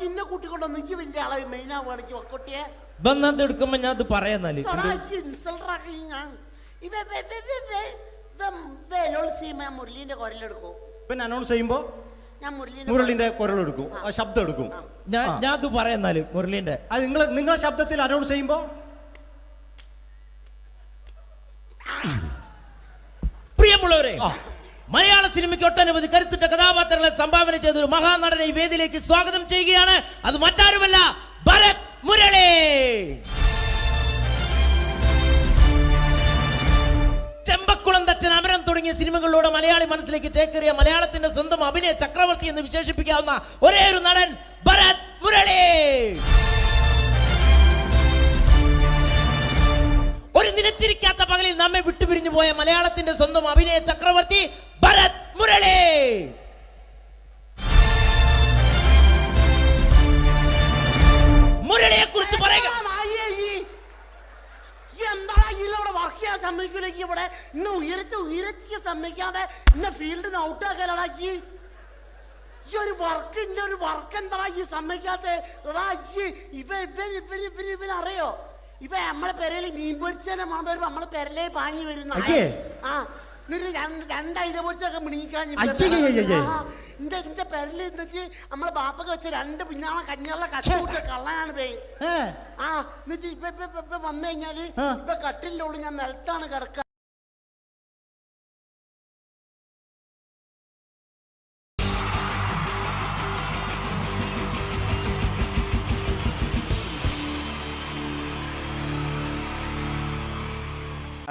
ഇന്ന കൂട്ടിക്കൊണ്ടോ നിക്ക് വലിയ ആളെ മെയിൻ ആവുകയാണെങ്കിൽ ഒക്കൊട്ടിയെ ബന്ധത്തെ എടുക്കുമ്പോ ഞാൻ അത് പറയാന്നാല് മുരളീന്റെ കുരലെടുക്കും. പിന്നെ അനൗൺസ് ചെയ്യുമ്പോ മുരളിന്റെ കുരലെടുക്കും, ശബ്ദം എടുക്കും. ഞാൻ അത് പറയാന്നാല് മുരളീന്റെ നിങ്ങളെ ശബ്ദത്തിൽ അനൗൺസ് ചെയ്യുമ്പോ പ്രിയമുള്ളവരെ, മലയാള സിനിമയ്ക്ക് ഒട്ടനവധി കരുത്തുറ്റ കഥാപാത്രങ്ങളെ സംഭാവന ചെയ്ത ഒരു മഹാനടനെ ഈ വേദിയിലേക്ക് സ്വാഗതം ചെയ്യുകയാണ്. അത് മറ്റാരുമല്ല, ഭരത് മുരളി. ചെമ്പക്കുളം തച്ചൻ, അമരം തുടങ്ങിയ സിനിമകളിലൂടെ മലയാളി മനസ്സിലേക്ക് ചേക്കേറിയ മലയാളത്തിന്റെ സ്വന്തം അഭിനയ ചക്രവർത്തി എന്ന് വിശേഷിപ്പിക്കാവുന്ന ഒരേ ഒരു നടൻ ഭരത് മുരളി. ഒരു നിലച്ചിരിക്കാത്ത പകലിൽ നമ്മെ വിട്ടുപിരിഞ്ഞു പോയ മലയാളത്തിന്റെ സ്വന്തം അഭിനയ ചക്രവർത്തി ഭരത് മുരളി. മുരളിയെ കുറിച്ച് പറയുക. വർക്ക് ചെയ്യാൻ സമ്മതിക്കൂലേക്ക് ഇവിടെ ഇന്ന് ഉയരത്തിക്ക് സമ്മതിക്കാതെ ഇന്ന ഫീൽഡിന് ഔട്ടാക്കലാക്കി ഒരു വർക്ക് എന്താ ഈ സമ്മതിക്കാത്ത ഇവനറിയോ? ഇപ്പൊ നമ്മളെ പെരയിൽ മീൻ പൊരിച്ചതിനെ മണം വരുമ്പോ നമ്മളെ പെരലേ പാഞ്ഞു വരുന്ന രണ്ടൈതപൊരിച്ചൊക്കെ മിണിക്കാൻ എന്റെ പെരല് എന്നിട്ട് നമ്മളെ ബാപ്പൊക്കെ വെച്ച രണ്ട് പിന്നാളെ കഞ്ഞുള്ള കട്ടുകൂട്ട കള്ളനാണ് പേ. എന്നിട്ട് ഇപ്പൊ വന്നു കഴിഞ്ഞാല് ഇപ്പൊ കട്ടിലിന്റെ ഉള്ളിൽ ഞാൻ നിലത്താണ് കിടക്കുക.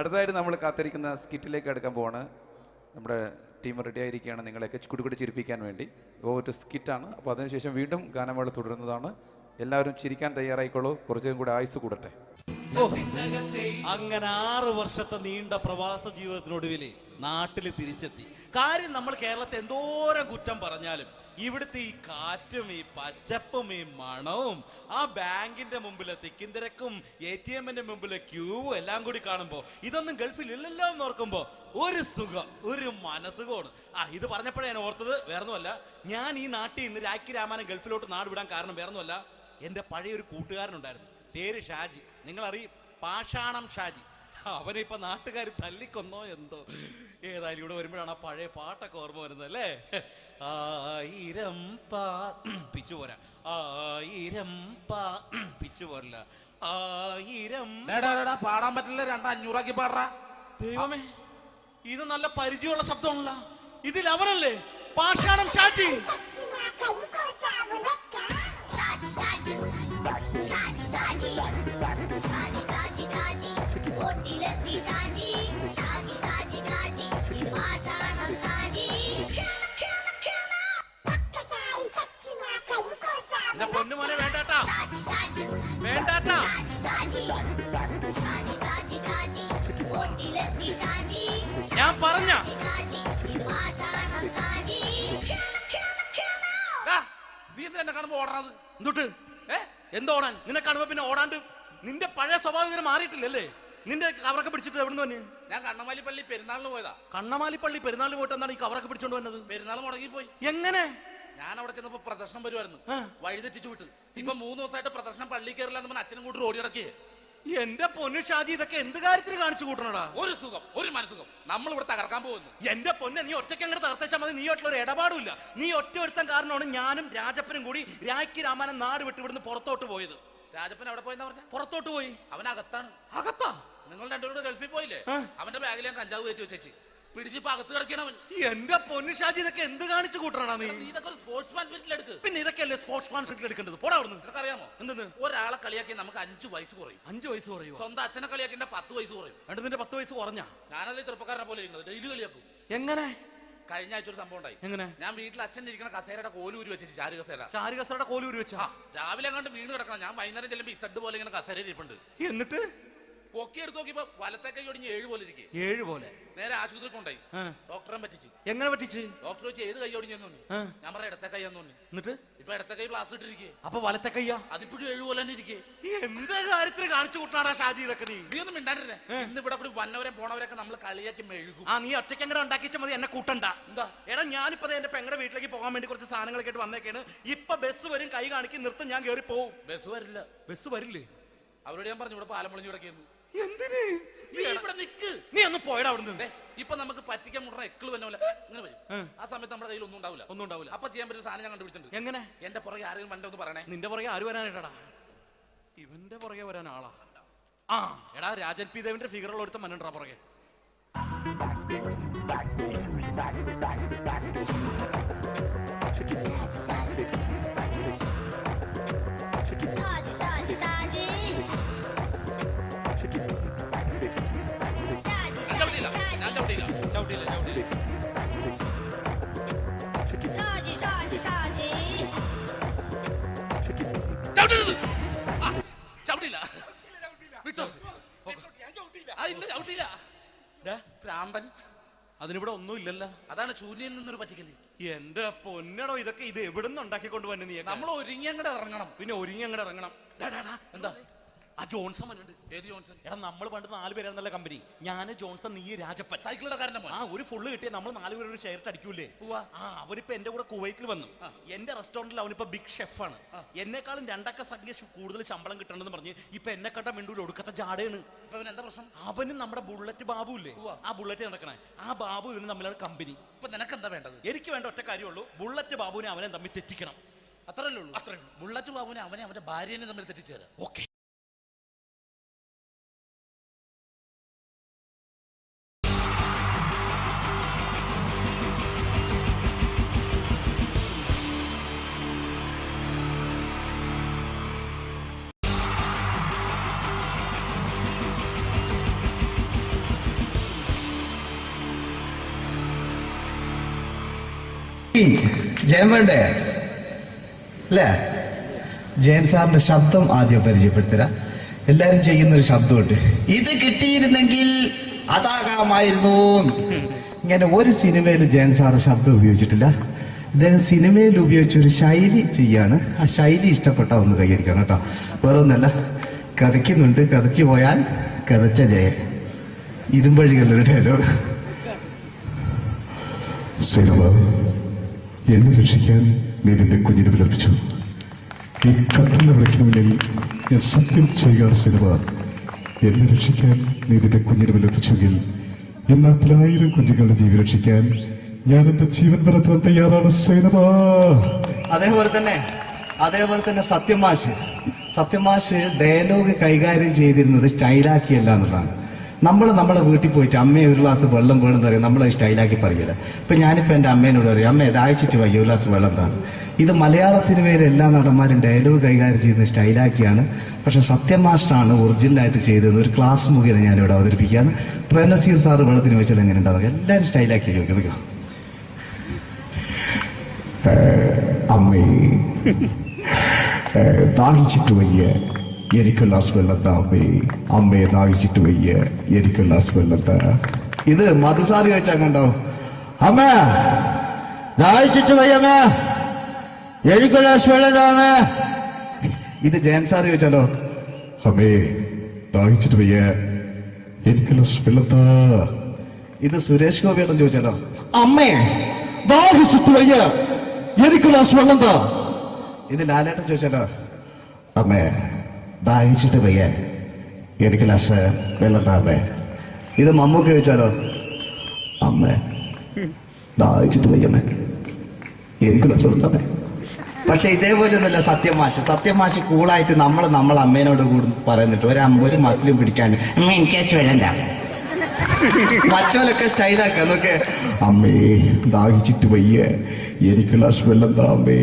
അടുത്തതായിട്ട് നമ്മൾ കാത്തിരിക്കുന്ന സ്കിറ്റിലേക്ക് എടുക്കാൻ പോവാണ്. നമ്മുടെ ടീം റെഡി ആയിരിക്കുകയാണ് നിങ്ങളെയൊക്കെ കുടുകുടി ചിരിപ്പിക്കാൻ വേണ്ടി. ഒരു സ്കിറ്റാണ്. അപ്പോൾ അതിനുശേഷം വീണ്ടും ഗാനമേള തുടരുന്നതാണ്. എല്ലാവരും ചിരിക്കാൻ തയ്യാറായിക്കോളൂ. കുറച്ചും കൂടെ ആയുസ് കൂടട്ടെ. അങ്ങനെ 6 വർഷത്തെ നീണ്ട പ്രവാസ ജീവിതത്തിനൊടുവിൽ നാട്ടിൽ തിരിച്ചെത്തി. കാര്യം നമ്മൾ കേരളത്തെ എന്തോരം കുറ്റം പറഞ്ഞാലും ഇവിടുത്തെ ഈ കാറ്റും ഈ പച്ചപ്പും ഈ മണവും ആ ബാങ്കിന്റെ മുമ്പിലെ തിക്കും തിരക്കും ATM-ന്റെ മുമ്പിലെ ക്യൂവും എല്ലാം കൂടി കാണുമ്പോൾ ഇതൊന്നും ഗൾഫിൽ ഇല്ലല്ലോ എന്ന് ഓർക്കുമ്പോൾ ഒരു സുഖം, ഒരു മനസ്സുഖമാണ്. ഇത് പറഞ്ഞപ്പോഴേ ഞാൻ ഓർത്തത് വേറൊന്നുമല്ല, ഞാൻ ഈ നാട്ടിൽ നിന്ന് രാഖി രാമായണം ഗൾഫിലോട്ട് നാട് വിടാൻ കാരണം വേറൊന്നുമല്ല, എൻ്റെ പഴയൊരു കൂട്ടുകാരനുണ്ടായിരുന്നു, പേര് ഷാജി. നിങ്ങളറിയും, പാഷാണം ഷാജി. അവനെ ഇപ്പൊ നാട്ടുകാർ തല്ലിക്കൊന്നോ എന്തോ. ഏതായാലും ഇവിടെ വരുമ്പോഴാണ് ആ പഴയ പാട്ടൊക്കെ ഓർമ്മ വരുന്നത് അല്ലേ. 1000 പിച്ചു പോരാ, 1000 പിച്ചു പോരല്ല, 1000 പാടാൻ പറ്റില്ല, 200 പാടാ. ദൈവമേ, ഇത് നല്ല പരിചയമുള്ള ശബ്ദമാണല്ലോ. ഇതിൽ അവനല്ലേ പാഷാണം ഷാജി? പൊന്നുമോനെ വേണ്ടാട്ടാ, വേണ്ടാട്ടാ. ഞാൻ പറഞ്ഞ നീ എന്നെ കാണുമ്പോ ഓടാത് എന്തൊട്ട്? എന്തോടാൻ? നിന്നെ കാണുമ്പോ പിന്നെ ഓടാണ്ട് നിന്റെ പഴയ സ്വഭാവം ഇങ്ങനെ മാറിയിട്ടില്ലല്ലേ? നിന്റെ കവറൊക്കെ പിടിച്ചിട്ട് എവിടുന്ന് തന്നെ? ഞാൻ കണ്ണമാലി പള്ളി പെരുന്നാളിന് പോയതാ. കണ്ണമാലി പള്ളി പെരുന്നാളിന് പോയിട്ട് എന്താണ് ഈ കവറൊക്കെ പിടിച്ചോണ്ട് വന്നത്? പെരുന്നാൾ മുടങ്ങിപ്പോയി. എങ്ങനെ? ഞാൻ അവിടെ ചെന്നപ്പോ പ്രദർശനം വരുമായിരുന്നു, വഴിതെറ്റിച്ചു വിട്ട്. ഇപ്പൊ 3 ദിവസമായിട്ട് പ്രദർശനം പള്ളി കയറില്ല എന്ന് അച്ഛനും കൂട്ടി ഓടി ഇറക്കിയേ. എന്റെ പൊന്നു ഷാജി, ഇതൊക്കെ എന്ത് കാര്യത്തിന് കാണിച്ചു കൂട്ടണടാ? ഒരു സുഖം, ഒരു മനസുഖം. നമ്മൾ ഇവിടെ തകർക്കാൻ പോകുന്നു. എന്റെ പൊന്നെ, നീ ഒറ്റയ്ക്ക് അങ്ങോട്ട് തകർത്തേച്ചാൽ മതി. നീ ഒറ്റ ഒരു ഇടപാടുമില്ല. നീ ഒറ്റ ഒരുത്തൻ കാരണമാണ് ഞാനും രാജപ്പനും കൂടി രാഖി രാമായണം നാട് വിട്ട് ഇവിടുന്ന് പുറത്തോട്ട് പോയത്. രാജപ്പൻ എവിടെ പോയെന്നാ പറഞ്ഞ? പുറത്തോട്ട് പോയി. അവൻ അകത്താണ്. അകത്താ? നിങ്ങൾ രണ്ടുപേരും ഗൾഫിൽ പോയില്ലേ? അവന്റെ ബാഗിൽ ഞാൻ കഞ്ചാവ് കയറ്റി വെച്ചേച്ച് പിടിച്ചിപ്പോ അകത്ത് കിടക്കണവൻ. എന്റെ പൊന്നു ഷാജി, ഇതൊക്കെ എന്ത് കാണിച്ചു കൂട്ടണ നീ? ഇതൊക്കെ ഒരു സ്പോർട്സ്മാൻ സ്പിരിറ്റിൽ എടുക്ക്. പിന്നെ ഇതൊക്കെയല്ലേ സ്പോർട്സ്മാൻ സ്പിരിറ്റിൽ എടുക്കേണ്ടത്? പോടാ അവിടുന്ന്. നിനക്ക് അറിയാമോ എന്തെന്ന്? ഒരാളെ കളിയാക്കി നമുക്ക് 5 വയസ്സ് കുറയും. 5 വയസ്സ് കുറയും? സ്വന്തം അച്ഛനെ കളിയാക്കി 10 വയസ്സ് കുറയും. എന്നിട്ട് നിന്റെ 10 വയസ്സ് കുറഞ്ഞ? ഞാനല്ലേ ചെറുപ്പക്കാരനെ പോലെ ഇരിക്കുന്നത്, ഡെയിലി കളിയാക്കും. എങ്ങനെ? കഴിഞ്ഞ ആഴ്ച ഒരു സംഭവം ഉണ്ടായി. എങ്ങനെ? ഞാൻ വീട്ടിൽ അച്ഛൻ ഇരിക്കുന്ന കസേരയുടെ കോലൂരി വെച്ച്, ചാരു കസേര. ചാരു കസേരയുടെ കോലൂരി വെച്ചാ? രാവിലെ അങ്ങോട്ട് വീണ് കിടക്കണം. ഞാൻ വൈകുന്നേരം ചെല്ലുമ്പോ ഇസഡ് പോലെ ഇങ്ങനെ കസേര ഇരിപ്പുണ്ട്. എന്നിട്ട് പൊക്കി എടുത്ത് നോക്കിയപ്പോ വലത്തെ കൈ ഒടിഞ്ഞ് 7 പോലെ ഇരിക്കും. 7 പോലെ? നേരെ ആശുപത്രി കൊണ്ടായി. ഡോക്ടറെ പറ്റിച്ചു. എങ്ങനെ പറ്റിച്ച്? ഡോക്ടർ വെച്ച് ഏത് കൈ ഒടിഞ്ഞെന്ന് തോന്നി. ഞാൻ പറഞ്ഞ ഇടത്തെ കൈ എന്ന് തോന്നി. എന്നിട്ട് ഇപ്പൊ ഇടത്തെ കൈ പ്ലാസ്റ്റർ ഇട്ടിരിക്കേ. അപ്പൊ വലത്തെ കയ്യാ? അതിപ്പോഴും 7 പോലെ തന്നെ ഇരിക്കേ. എന്ത് കാര്യത്തിന് കാണിച്ചു കൂട്ടാടാ ഷാജി ഇതൊക്കെ? നീ ഒന്നും മിണ്ടാണ്ടിരുന്നേ. ഇന്ന് ഇവിടെ കൂടി വന്നവരെ പോണവരൊക്കെ നമ്മൾ കളിയാക്കി മെഴുകും. നീ ഒറ്റയ്ക്ക് എങ്ങനെ ഉണ്ടാക്കിച്ച മതി, എന്നെ കൂട്ടണ്ട. എന്താ? എടാ, ഞാനിപ്പോ എന്റെ പെങ്ങളുടെ വീട്ടിലേക്ക് പോകാൻ വേണ്ടി കുറച്ച് സാധനങ്ങളൊക്കെ ആയിട്ട് വന്നേക്കാണ്. ഇപ്പൊ ബസ് വരും, കൈ കാണിക്കും, നിർത്തും, ഞാൻ കയറി പോവും. ബസ് വരില്ല. ബസ് വരില്ലേ? അവരോട് ഞാൻ പറഞ്ഞു ഇവിടെ പാലം പൊളിഞ്ഞു കിടക്കുന്നു. എന്തിന്? ഇവിടെ നിക്ക്. നീ ഒന്ന് പോയടാ അവിടുന്ന്. ഇപ്പൊ നമുക്ക് പറ്റിക്കാൻ മുട്ട എക്കള് തന്നെ ഇങ്ങനെ വരും. ആ സമയത്ത് നമ്മുടെ കയ്യിൽ ഒന്നും ഉണ്ടാവില്ല. അപ്പൊ ചെയ്യാൻ പറ്റുന്ന സാധനം ഞാൻ കണ്ടുപിടിച്ചിട്ടുണ്ട്. എങ്ങനെ? എന്റെ പുറകെ ആരെങ്കിലും വണ്ടി ഒന്ന് പറയണേ. നിന്റെ പുറകെ ആര് വരാനായിട്ടാ? ഇവന്റെ പുറകെ വരാൻ ആളാ? എടാ, രാജൻ പി ദേവിന്റെ ഫിഗറുള്ള ഒരുത്ത മനുണ്ടാ പുറകെ. അതിനിവിടെ ഒന്നും ഇല്ലല്ലോ. അതാണ് ശൂന്യയിൽ നിന്നൊരു പറ്റിക്കല്. എന്റെ പൊന്നടോ, ഇതൊക്കെ ഇത് എവിടുന്ന് ഉണ്ടാക്കിക്കൊണ്ട് വന്നു നീ? നമ്മൾ ഒരുങ്ങി അങ്ങോട്ട് ഇറങ്ങണം. പിന്നെ ഒരുങ്ങി അങ്ങോട്ട് ഇറങ്ങണം. എന്താ? ആ ജോൺസൺ ഉണ്ട്. ഏത് ജോൺസൺ? എടാ, നമ്മൾ പണ്ട് 4 പേരായിരുന്നല്ല കമ്പനി. ഞാൻ, ജോൺസൺ, നീ, രാജപ്പൻ. സൈക്കിളുടെ കാരന്റെ മോൻ. ഒരു ഫുള്ള് കിട്ടിയ നമ്മൾ 4 പേര് ഒരു ഷെയർ അടിക്കൂലേ? അവനിപ്പോ എന്റെ കൂടെ കുവൈറ്റിൽ വന്നു. എന്റെ റെസ്റ്റോറന്റിൽ അവനിപ്പോ ബിഗ് ഷെഫാണ്. എന്നെക്കാളും 2 അക്ക സംഖ്യ കൂടുതൽ ശമ്പളം കിട്ടണമെന്ന് പറഞ്ഞ് ഇപ്പൊ എന്നെ കണ്ട മിണ്ടൂല, ഒടുക്കത്തെ ജാടയാണ്. എന്താ പ്രശ്നം? അവനും നമ്മുടെ ബുള്ളറ്റ് ബാബു ഇല്ലേ, ആ ബുള്ളറ്റ് നടക്കണേ, ആ ബാബു ഇവനും തമ്മിലാണ് കമ്പനി. ഇപ്പൊ നിനക്ക് എന്താ വേണ്ടത്? എനിക്ക് വേണ്ട ഒറ്റ കാര്യമുള്ളൂ, ബുള്ളറ്റ് ബാബുവിനെ അവനെ തമ്മിൽ തെറ്റിക്കണം. അത്രയല്ലേ ഉള്ളൂ? അത്രേ. ബുള്ളറ്റ് ബാബുവിനെ അവനെ അവന്റെ ഭാര്യനെ തമ്മിൽ തെറ്റിച്ചേരാ. ഓക്കെ. ജയൻ വേണ്ടേ അല്ലേ? ജയൻ സാറിന്റെ ശബ്ദം ആദ്യം പരിചയപ്പെടുത്തരാ. എല്ലാരും ചെയ്യുന്ന ഒരു ശബ്ദമുണ്ട്, ഇത് കിട്ടിയിരുന്നെങ്കിൽ അതാകാമായിരുന്നു. ഇങ്ങനെ ഒരു സിനിമയിൽ ജയൻ സാറ് ശബ്ദം ഉപയോഗിച്ചിട്ടില്ല. അദ്ദേഹം സിനിമയിൽ ഉപയോഗിച്ച ഒരു ശൈലി ചെയ്യാണ്. ആ ശൈലി ഇഷ്ടപ്പെട്ട ഒന്ന് കൈകരിക്കണം കേട്ടോ. വേറെ ഒന്നല്ല, കഥയ്ക്കുന്നുണ്ട്, കഥയ്ക്ക് പോയാൽ കഥച്ച ജയ. ഇരുമ്പഴികളുടെ ഡയലോഗ്. സിനിമ എന്നെ രക്ഷിക്കാൻ നീ നിന്റെ കുഞ്ഞിനെ വിലപിച്ചു. ഈ കത്തുന്ന വിളക്കിന് മുന്നിൽ ഞാൻ സത്യം ചെയ്യുകയാണ് സിനിമ. എന്നെ രക്ഷിക്കാൻ നീ നിന്റെ കുഞ്ഞിനെ വിലപിച്ചെങ്കിൽ എന്നാൽ 1000 കുഞ്ഞുങ്ങളുടെ ജീവൻ രക്ഷിക്കാൻ ഞാൻ എന്റെ ജീവൻ നടത്താൻ തയ്യാറാണ് സിനിമ. അതേപോലെ തന്നെ സത്യമാഷ് ഡയലോഗ് കൈകാര്യം ചെയ്തിരുന്നത് സ്റ്റൈലാക്കിയല്ല എന്നുള്ളതാണ്. നമ്മളെ വീട്ടിൽ പോയിട്ട് അമ്മയെ ഒരു ഗ്ലാസ് വെള്ളം വേണമെന്ന് പറയും, നമ്മളത് സ്റ്റൈലാക്കി പറയില്ല. ഇപ്പൊ ഞാനിപ്പോ എന്റെ അമ്മേനോട് പറയും, അമ്മ ദാഹിച്ചിട്ട് വയ്യ ഒരു ഗ്ലാസ് വെള്ളം എന്താണ്. ഇത് മലയാള സിനിമയിലെ എല്ലാ നടന്മാരും ഡയലോഗ് കൈകാര്യം ചെയ്യുന്നത് സ്റ്റൈലാക്കിയാണ്. പക്ഷെ സത്യമാഷ്ടാണ് ഒറിജിനലായിട്ട് ചെയ്തത്. ഒരു ക്ലാസ് മുഖേന ഞാനിവിടെ അവതരിപ്പിക്കുകയാണ്. പ്രനസീർ സാറ് വെള്ളത്തിന് വെച്ചാൽ എങ്ങനെ ഉണ്ടാവുക? എല്ലാവരും സ്റ്റൈലാക്കി ചോദിക്കുക. അമ്മേ ദാഹിച്ചിട്ട് വയ്യ, എനിക്ക് ഗ്ലാസ് വെള്ളം താ അമ്മേ. അമ്മയെ ദാഹിച്ചിട്ട് വയ്യ, എനിക്ക് ഗ്ലാസ് വെള്ളം താ. ഇത് മധുസാരി വെച്ചാൽ കണ്ടാവും. അമ്മ ദാഹിച്ചിട്ട് വയ്യ, അമ്മ എനിക്ക് ഗ്ലാസ് വെള്ളം താ അമ്മ. ഇത് ജയൻ സാറി വെച്ചാലോ, അമ്മേ ദാഹിച്ചിട്ട് വയ്യ, എനിക്ക് ഗ്ലാസ് വെള്ളം താ. ഇത് സുരേഷ് ഗോപിയേട്ടൻ ചോദിച്ചാലോ, അമ്മേ ദാഹിച്ചിട്ട് വയ്യ, എനിക്ക് ഗ്ലാസ് വെള്ളം താ. ഇത് ലാലേട്ടൻ ചോദിച്ചാലോ, അമ്മേ ദാഹിച്ചിട്ട് വയ്യ, എനിക്ക് ഗ്ലാസ് വെള്ളം താ അമ്മേ. ഇത് മമ്മൂക്ക് ചോദിച്ചാലോ, അമ്മേ ദാഹിച്ചിട്ട് വയ്യ അമ്മേ, എനിക്ക് ഗ്ലാസ് വെള്ളം താ അമ്മേ. പക്ഷെ ഇതേപോലെ ഒന്നുമല്ല സത്യമാഷ് കൂളായിട്ട് നമ്മളെ അമ്മേനോട് കൂടി പറയുന്നിട്ട് ഒരു മസിലും പിടിക്കാൻ അമ്മ എനിക്ക് വേണ്ട. മറ്റോലൊക്കെ സ്റ്റൈലാക്കാം നോക്കെ. അമ്മേ ദാഹിച്ചിട്ട് വയ്യ, എനിക്ക് ഗ്ലാസ് വെള്ളം താ അമ്മേ.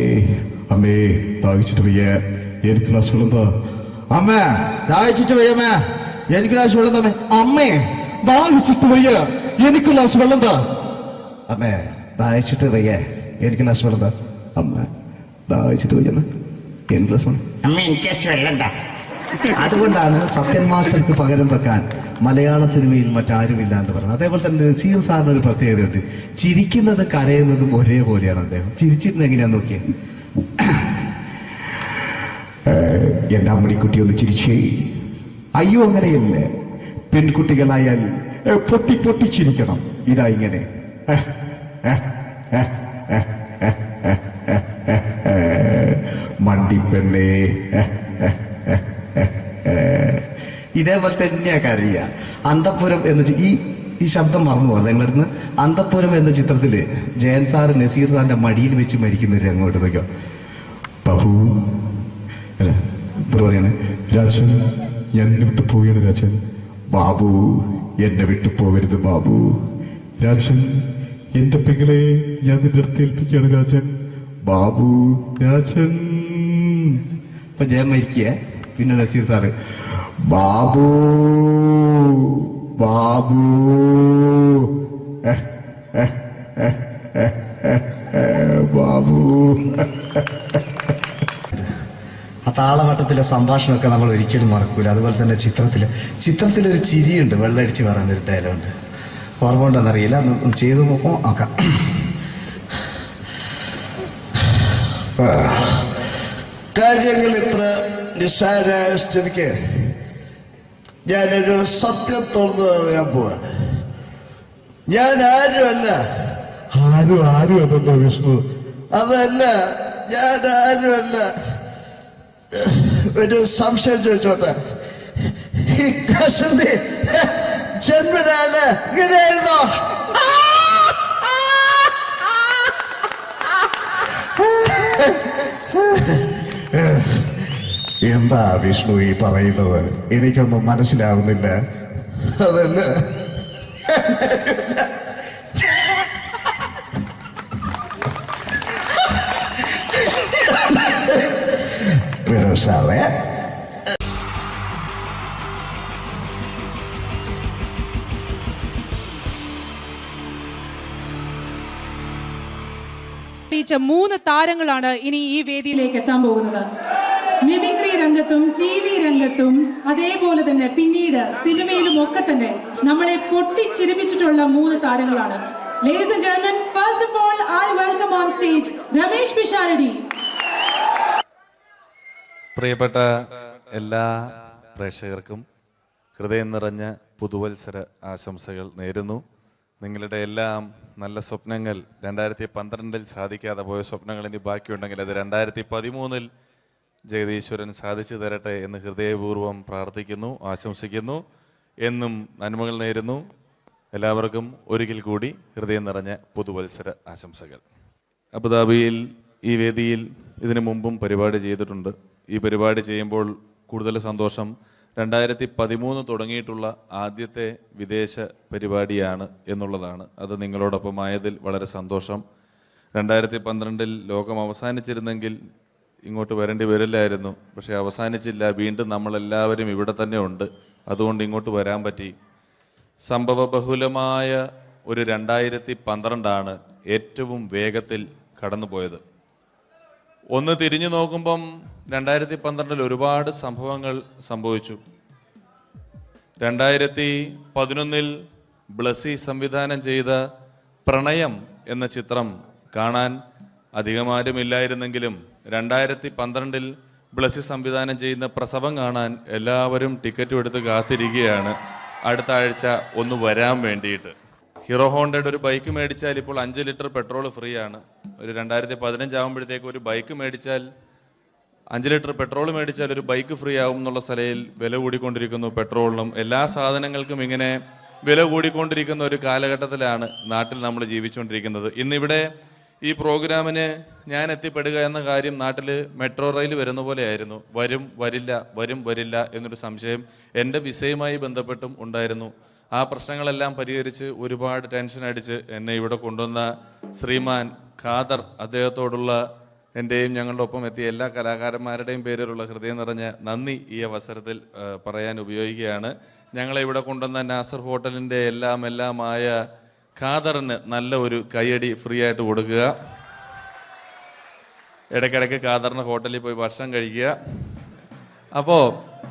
അമ്മേ ദാഹിച്ചിട്ട് വയ്യ, എനിക്ക് ഗ്ലാസ് വെള്ളം താ. അമ്മ ദാഹിച്ചിട്ട് വയ്യ, അമ്മ എനിക്ക് ഗ്ലാസ് വെള്ളം താ. അമ്മേ ദാഹിച്ചിട്ട് വയ്യ, എനിക്ക് ഗ്ലാസ് വെള്ളം താ. അമ്മേ ദാഹിച്ചിട്ട് വയ്യ, എനിക്ക് ഗ്ലാസ് വെള്ളം താ. അമ്മ ദാഹിച്ചിട്ട് വയ്യ, എനിക്ക് ഗ്ലാസ് വെള്ളം. അമ്മ എനിക്ക് വെള്ളം താ. അതുകൊണ്ടാണ് സത്യൻ മാസ്റ്റർക്ക് പകരം വെക്കാൻ മലയാള സിനിമയിൽ മറ്റാരുമില്ല എന്ന് പറയുന്നത്. അതേപോലെ തന്നെ നസീർ സാറിന് ഒരു പ്രത്യേകതയുണ്ട്, ചിരിക്കുന്നത് കരയുന്നതും ഒരേപോലെയാണ് അദ്ദേഹം. ചിരിച്ചിരുന്നത് എങ്ങനെയാന്ന് നോക്കിയേ. എന്റെ അമ്മണിക്കുട്ടി ഒന്ന് ചിരിച്ചേ. അയ്യോ അങ്ങനെയല്ല, പെൺകുട്ടികളായാൽ പൊട്ടി പൊട്ടിച്ചിരിക്കണം. ഇതാ ഇങ്ങനെ മണ്ടിപ്പെണ്ണേ. ഇതേപോലെ തന്നെയാ കരയ. അന്തപ്പുരം എന്ന ഈ ശബ്ദം മറന്നു പോകാം നിങ്ങളിരുന്ന്. അന്തപ്പുരം എന്ന ചിത്രത്തില് ജയൻ സാർ നസീർ സാറിന്റെ മടിയിൽ വെച്ച് മരിക്കുന്നവര് അങ്ങോട്ട് നോക്കാം. ബാബു അല്ല പറയാണ്, രാജൻ ഞാൻ എന്നെ വിട്ടു പോവുകയാണ് രാജൻ. ബാബു എന്നെ വിട്ടു പോകരുത് ബാബു. രാജൻ എന്റെ പെങ്ങളെ ഞാൻ നിന്റെ അടുത്ത് ഏൽപ്പിക്കുകയാണ് രാജൻ. ബാബു രാജൻ. ഇപ്പൊ ജയൻ മരിക്കുക, പിന്നെ നസീർ സാറ് ബാബു ബാബു ബാബു. ആ താളവട്ടത്തിലെ സംഭാഷണമൊക്കെ നമ്മൾ ഒരിക്കലും മറക്കൂല. അതുപോലെ തന്നെ ചിത്രത്തിലൊരു ചിരിയുണ്ട്, വെള്ളടിച്ച് പറയുന്നൊരു ഡയലോഗുണ്ട്. ഓർമ്മ ഉണ്ടെന്നറിയില്ല, ഒന്ന് ചെയ്തു നോക്കാം. കാര്യങ്ങൾ ഇത്ര നിസ്സാരമായ സ്ഥിതിക്ക് ഞാനൊരു സത്യം തുറന്നു പറയാൻ പോവാ. ഞാൻ ആരുമല്ല. ആരും അതെന്തോ വിഷ്ണു? അതല്ല, ഞാൻ ആരുമല്ല. ഒരു സംശയം ചോദിച്ചോട്ടെ, ഈ കസന്തി ജന്മനാല് ഇങ്ങനെയായിരുന്നോ? എന്താ വിഷ്ണു ഈ പറയുന്നത്? എനിക്കൊന്നും മനസ്സിലാവുന്നില്ല. അതല്ല, സാറേ ീച്ച 3 താരങ്ങളാണ് ഇനി ഈ വേദിയിലേക്ക് എത്താൻ പോകുന്നത്. മിമിക്രി രംഗത്തും TV രംഗത്തും അതേപോലെ തന്നെ പിന്നീട് സിനിമയിലും ഒക്കെ തന്നെ നമ്മളെ പൊട്ടിച്ചിരിപ്പിച്ചിട്ടുള്ള 3 താരങ്ങളാണ്. Ladies and gentlemen, first of all, I welcome on stage Ramesh Pisharadi. പ്രിയപ്പെട്ട എല്ലാ പ്രേക്ഷകർക്കും ഹൃദയം നിറഞ്ഞ പുതുവത്സര ആശംസകൾ നേരുന്നു. നിങ്ങളുടെ എല്ലാം നല്ല സ്വപ്നങ്ങൾ 2012 സാധിക്കാതെ പോയ സ്വപ്നങ്ങൾ ഇനി ബാക്കിയുണ്ടെങ്കിൽ അത് 2013 ജഗദീശ്വരൻ സാധിച്ചു തരട്ടെ എന്ന് ഹൃദയപൂർവ്വം പ്രാർത്ഥിക്കുന്നു, ആശംസിക്കുന്നു. എന്നും നന്മകൾ നേരുന്നു. എല്ലാവർക്കും ഒരിക്കൽ കൂടി ഹൃദയം നിറഞ്ഞ പുതുവത്സര ആശംസകൾ. അബുദാബിയിൽ ഈ വേദിയിൽ ഇതിനു മുമ്പും പരിപാടി ചെയ്തിട്ടുണ്ട്. ഈ പരിപാടി ചെയ്യുമ്പോൾ കൂടുതൽ സന്തോഷം 2013 തുടങ്ങിയിട്ടുള്ള ആദ്യത്തെ വിദേശ പരിപാടിയാണ് എന്നുള്ളതാണ്. അത് നിങ്ങളോടൊപ്പമായതിൽ വളരെ സന്തോഷം. 2012 ലോകം അവസാനിച്ചിരുന്നെങ്കിൽ ഇങ്ങോട്ട് വരേണ്ടി വരില്ലായിരുന്നു. പക്ഷേ അവസാനിച്ചില്ല. വീണ്ടും നമ്മളെല്ലാവരും ഇവിടെ തന്നെ ഉണ്ട്. അതുകൊണ്ട് ഇങ്ങോട്ട് വരാൻ പറ്റി. സംഭവബഹുലമായ ഒരു 2012 ഏറ്റവും വേഗത്തിൽ കടന്നുപോയത്. ഒന്ന് തിരിഞ്ഞു നോക്കുമ്പം 2012 ഒരുപാട് സംഭവങ്ങൾ സംഭവിച്ചു. 2011 ബ്ലസി സംവിധാനം ചെയ്ത പ്രണയം എന്ന ചിത്രം കാണാൻ അധികമാരുമില്ലായിരുന്നെങ്കിലും 2012 ബ്ലസി സംവിധാനം ചെയ്യുന്ന പ്രസവം കാണാൻ എല്ലാവരും ടിക്കറ്റും എടുത്ത് കാത്തിരിക്കുകയാണ് അടുത്ത ആഴ്ച ഒന്ന് വരാൻ വേണ്ടിയിട്ട്. ഹീറോ ഹോണ്ടയുടെ ഒരു ബൈക്ക് മേടിച്ചാൽ ഇപ്പോൾ 5 ലിറ്റർ പെട്രോൾ ഫ്രീ ആണ്. ഒരു 2015 ആകുമ്പോഴത്തേക്ക് ഒരു ബൈക്ക് മേടിച്ചാൽ 5 ലിറ്റർ പെട്രോൾ മേടിച്ചാൽ ഒരു ബൈക്ക് ഫ്രീ ആവും എന്നുള്ള സ്ഥലയിൽ വില കൂടിക്കൊണ്ടിരിക്കുന്നു. പെട്രോളിനും എല്ലാ സാധനങ്ങൾക്കും ഇങ്ങനെ വില കൂടിക്കൊണ്ടിരിക്കുന്ന ഒരു കാലഘട്ടത്തിലാണ് നാട്ടിൽ നമ്മൾ ജീവിച്ചുകൊണ്ടിരിക്കുന്നത്. ഇന്നിവിടെ ഈ പ്രോഗ്രാമിന് ഞാൻ എത്തിപ്പെടുക എന്ന കാര്യം നാട്ടിൽ മെട്രോ റെയിൽ വരുന്ന പോലെ ആയിരുന്നു. വരും വരില്ല എന്നൊരു സംശയം എൻ്റെ വിസയുമായി ബന്ധപ്പെട്ടും ഉണ്ടായിരുന്നു. ആ പ്രശ്നങ്ങളെല്ലാം പരിഹരിച്ച് ഒരുപാട് ടെൻഷൻ അടിച്ച് എന്നെ ഇവിടെ കൊണ്ടുവന്ന ശ്രീമാൻ ഖാദർ, അദ്ദേഹത്തോടുള്ള എൻ്റെയും ഞങ്ങളുടെ ഒപ്പം എത്തിയ എല്ലാ കലാകാരന്മാരുടെയും പേരിലുള്ള ഹൃദയം നിറഞ്ഞ നന്ദി ഈ അവസരത്തിൽ പറയാൻ ഉപയോഗിക്കുകയാണ്. ഞങ്ങളെ ഇവിടെ കൊണ്ടുവന്ന നാസർ ഹോട്ടലിൻ്റെ എല്ലാമായ ഖാദറിന് നല്ല ഒരു കൈയടി ഫ്രീ ആയിട്ട് കൊടുക്കുക. ഇടയ്ക്കിടയ്ക്ക് ഖാദറിന് ഹോട്ടലിൽ പോയി ഭക്ഷണം കഴിക്കുക. അപ്പോൾ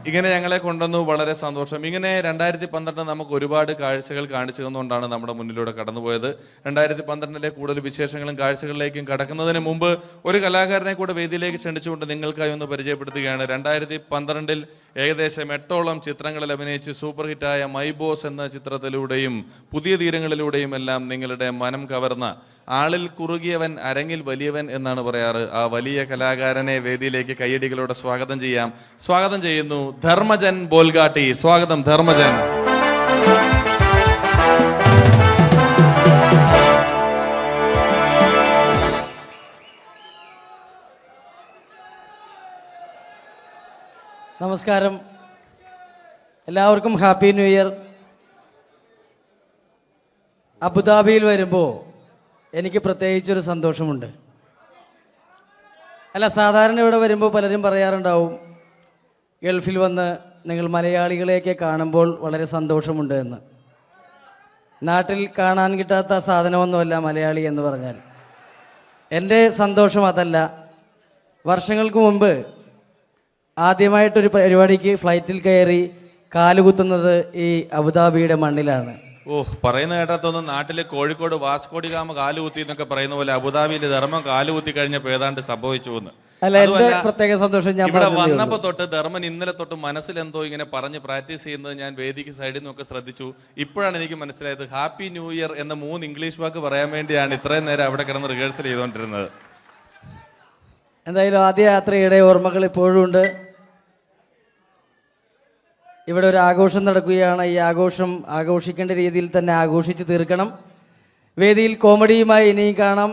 ഇങ്ങനെ ഞങ്ങളെ കൊണ്ടുവന്നു, വളരെ സന്തോഷം. ഇങ്ങനെ 2012 നമുക്ക് ഒരുപാട് കാഴ്ചകൾ കാണിച്ചു തന്നുകൊണ്ടാണ് നമ്മുടെ മുന്നിലൂടെ കടന്നുപോയത്. 2012 കൂടുതൽ വിശേഷങ്ങളും കാഴ്ചകളിലേക്കും കടക്കുന്നതിന് മുമ്പ് ഒരു കലാകാരനെ കൂടെ വേദിയിലേക്ക് ക്ഷണിച്ചുകൊണ്ട് നിങ്ങൾക്കായി ഒന്ന് പരിചയപ്പെടുത്തുകയാണ്. 2012 ഏകദേശം 8ഓളം ചിത്രങ്ങളിൽ അഭിനയിച്ച് സൂപ്പർ ഹിറ്റായ മൈ ബോസ് എന്ന ചിത്രത്തിലൂടെയും പുതിയ തീരങ്ങളിലൂടെയും എല്ലാം നിങ്ങളുടെ മനം കവർന്ന, ആളിൽ കുറുകിയവൻ അരങ്ങിൽ വലിയവൻ എന്നാണ് പറയാറ്, ആ വലിയ കലാകാരനെ വേദിയിലേക്ക് കയ്യടികളോടെ സ്വാഗതം ചെയ്യാം. സ്വാഗതം ചെയ്യുന്നു ധർമ്മജൻ ബോൽഗാട്ടി. സ്വാഗതം ധർമ്മജൻ. നമസ്കാരം, എല്ലാവർക്കും ഹാപ്പി ന്യൂ ഇയർ. അബുദാബിയിൽ വരുമ്പോൾ എനിക്ക് പ്രത്യേകിച്ചൊരു സന്തോഷമുണ്ട്. സാധാരണ ഇവിടെ വരുമ്പോൾ പലരും പറയാറുണ്ടാവും, ഗൾഫിൽ വന്ന് നിങ്ങൾ മലയാളികളെയൊക്കെ കാണുമ്പോൾ വളരെ സന്തോഷമുണ്ട് എന്ന്. നാട്ടിൽ കാണാൻ കിട്ടാത്ത സാധനമൊന്നുമല്ല മലയാളി എന്ന് പറഞ്ഞാൽ. എൻ്റെ സന്തോഷം അതല്ല. വർഷങ്ങൾക്ക് മുമ്പ് ആദ്യമായിട്ടൊരു പരിപാടിക്ക് ഫ്ലൈറ്റിൽ കയറി കാലുകുത്തുന്നത് ഈ അബുദാബിയുടെ മണ്ണിലാണ്. പറയുന്ന കേട്ടാത്തൊന്നും നാട്ടിലെ കോഴിക്കോട് വാസ്കോടി ഗാമ കാലുകുത്തി എന്നൊക്കെ പറയുന്ന പോലെ അബുദാബിയിൽ ധർമ്മം കാലുകുത്തി കഴിഞ്ഞപ്പോൾ ഏതാണ്ട് സംഭവിച്ചു എന്ന്. പ്രത്യേക സന്തോഷം. ഞാൻ ഇവിടെ വന്നപ്പോ തൊട്ട് ധർമ്മൻ ഇന്നലെ തൊട്ട് മനസ്സിലെന്തോ ഇങ്ങനെ പറഞ്ഞ് പ്രാക്ടീസ് ചെയ്യുന്നത് ഞാൻ വേദിക്ക് സൈഡിൽ നിന്നൊക്കെ ശ്രദ്ധിച്ചു. ഇപ്പോഴാണ് എനിക്ക് മനസ്സിലായത് ഹാപ്പി ന്യൂ ഇയർ എന്ന 3 ഇംഗ്ലീഷ് വാക്ക് പറയാൻ വേണ്ടിയാണ് ഇത്രയും നേരം അവിടെ കിടന്ന് റിഹേഴ്സൽ ചെയ്തുകൊണ്ടിരുന്നത്. എന്തായാലും ആദ്യ യാത്രയുടെ ഓർമ്മകൾ ഇപ്പോഴും ഉണ്ട്. ഇവിടെ ഒരു ആഘോഷം നടക്കുകയാണ്. ഈ ആഘോഷം ആഘോഷിക്കേണ്ട രീതിയിൽ തന്നെ ആഘോഷിച്ച് തീർക്കണം. വേദിയിൽ കോമഡിയുമായി ഇനിയും കാണാം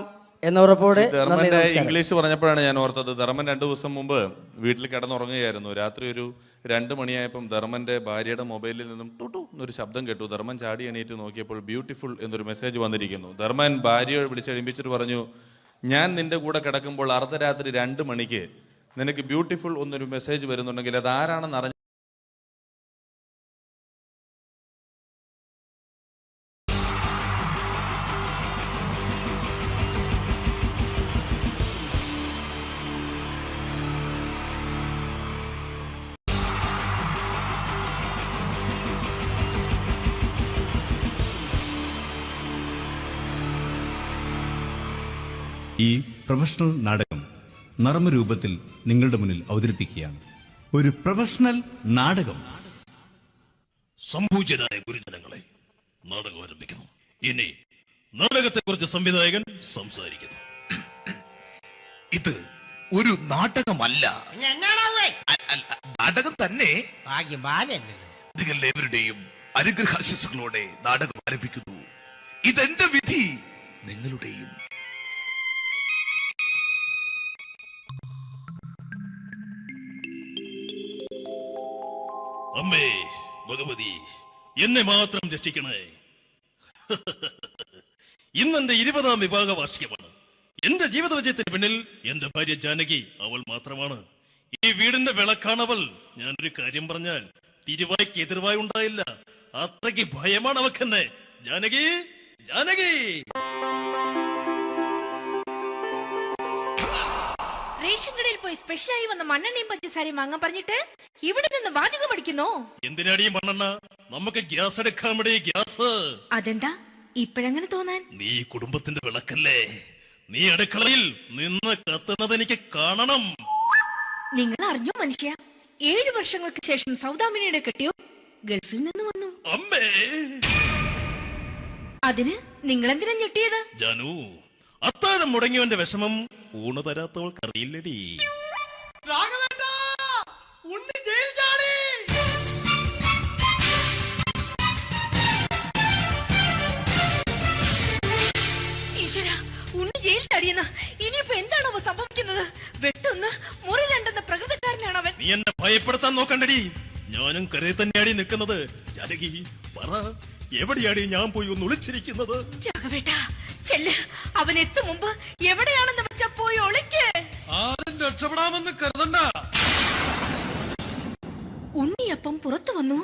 എന്ന ഉറപ്പോടെ. ധർമ്മന്റെ ഇംഗ്ലീഷ് പറഞ്ഞപ്പോഴാണ് ഞാൻ ഓർത്തത്, ധർമ്മൻ 2 ദിവസം മുമ്പ് വീട്ടിൽ കിടന്നുറങ്ങുകയായിരുന്നു. രാത്രി ഒരു 2 മണിയായപ്പം ധർമ്മന്റെ ഭാര്യയുടെ മൊബൈലിൽ നിന്നും ടുട്ടു എന്നൊരു ശബ്ദം കേട്ടു. ധർമ്മൻ ചാടി എണീറ്റ് നോക്കിയപ്പോൾ ബ്യൂട്ടിഫുൾ എന്നൊരു മെസ്സേജ് വന്നിരിക്കുന്നു. ധർമ്മൻ ഭാര്യയെ വിളിച്ചെഴുപ്പിച്ചിട്ട് പറഞ്ഞു, ഞാൻ നിന്റെ കൂടെ കിടക്കുമ്പോൾ അർദ്ധരാത്രി 2 മണിക്ക് നിനക്ക് ബ്യൂട്ടിഫുൾ എന്നൊരു മെസ്സേജ് വരുന്നുണ്ടെങ്കിൽ അത് ആരാണെന്ന് അറിഞ്ഞു. ഈ പ്രൊഫഷണൽ നാടകം നർമ്മരൂപത്തിൽ നിങ്ങളുടെ മുന്നിൽ അവതരിപ്പിക്കുകയാണ്. ഒരു പ്രൊഫഷണൽ നാടകം. സംപൂജ്യരായ ഗുരുജനങ്ങളെ, നാടകം ആരംഭിക്കുന്നു. ഇനി നാടകത്തെ കുറിച്ച് സംവിധായകൻ സംസാരിക്കുന്നു. ഇത് ഒരു നാടകമല്ല, നാടകം തന്നെ. നിങ്ങളെവരുടെയും അനുഗ്രഹാശിസുകളോടെ നാടകം ആരംഭിക്കുന്നു. ഇതെന്റെ വിധി, നിങ്ങളുടെയും. അമ്മേ ഭഗവതി, എന്നെ മാത്രം രക്ഷിക്കണേ. ഇന്നെന്റെ 20ാം വിവാഹ വാർഷികമാണ്. എന്റെ ജീവിത വിജയത്തിന് പിന്നിൽ എന്റെ ഭാര്യ ജാനകി അവൾ മാത്രമാണ്. ഈ വീടിന്റെ വിളക്കാണവൾ. ഞാനൊരു കാര്യം പറഞ്ഞാൽ തിരുവായ്ക്ക് എതിർവായി ഉണ്ടായില്ല. അത്രയ്ക്ക് ഭയമാണ് അവക്കെന്നെ. ജാനകി, ജാനകി. റേഷൻ കടയിൽ പോയി സ്പെഷ്യലായി വന്ന മണ്ണെണ്ണയും പഞ്ചസാരയും വാങ്ങാൻ പറഞ്ഞിട്ട് ഇവിടെ നിന്ന് വാചകം അടിക്കുന്നോ? എന്തിനാടി മണ്ണെണ്ണ? നമുക്ക് ഗ്യാസ് എടുക്കാൻ വേണ്ടി ഗ്യാസ്. അതെന്താ ഇപ്പഴങ്ങനെ തോന്നാൻ? നീ കുടുംബത്തിന്റെ വിളക്കല്ലേ. നീ അടുക്കളയിൽ നിന്ന് കത്തുന്നത് എനിക്ക് കാണണം. നിങ്ങൾ അറിഞ്ഞോ മനുഷ്യ, 7 വർഷങ്ങൾക്ക് ശേഷം സൗദാമിനിയുടെ കെട്ടിയോ ഗൾഫിൽ നിന്ന് വന്നു. അമ്മേ, അതിന് നിങ്ങൾ എന്തിനാ ഞെട്ടിയത്? ജാനു, അത്താഴം മുടങ്ങിയവന്റെ വിഷമം ഊണ് തരാത്തവൾക്ക് അറിയില്ലടി. ഈശ്വര, ഉണ്ണി ജയിൽ ചാടിയെന്ന്. ഇനിയിപ്പോ എന്താണോ സംഭവിക്കുന്നത്? വെട്ടൊന്ന് മുറി രണ്ടെന്ന പ്രകൃതക്കാരനാണ് അവൻ. നീ എന്നെ ഭയപ്പെടുത്താൻ നോക്കണ്ടടി. ഞാനും കരയിൽ തന്നെയാടി നിൽക്കുന്നത്. ജാനകി പറ, എവിടെയാടി ഞാൻ പോയി ഒന്ന് ഒളിച്ചിരിക്കുന്നത്? രാഘവേട്ടാ, ചെല്ല്. അവൻ എത്തും മുമ്പ് എവിടെയാണെന്ന് വെച്ചാ പോയി ഒളിക്ക്. ആരും രക്ഷപ്പെടാമെന്ന് കരുതണ്ട. ഉണ്ണിയപ്പം പുറത്തു വന്നു.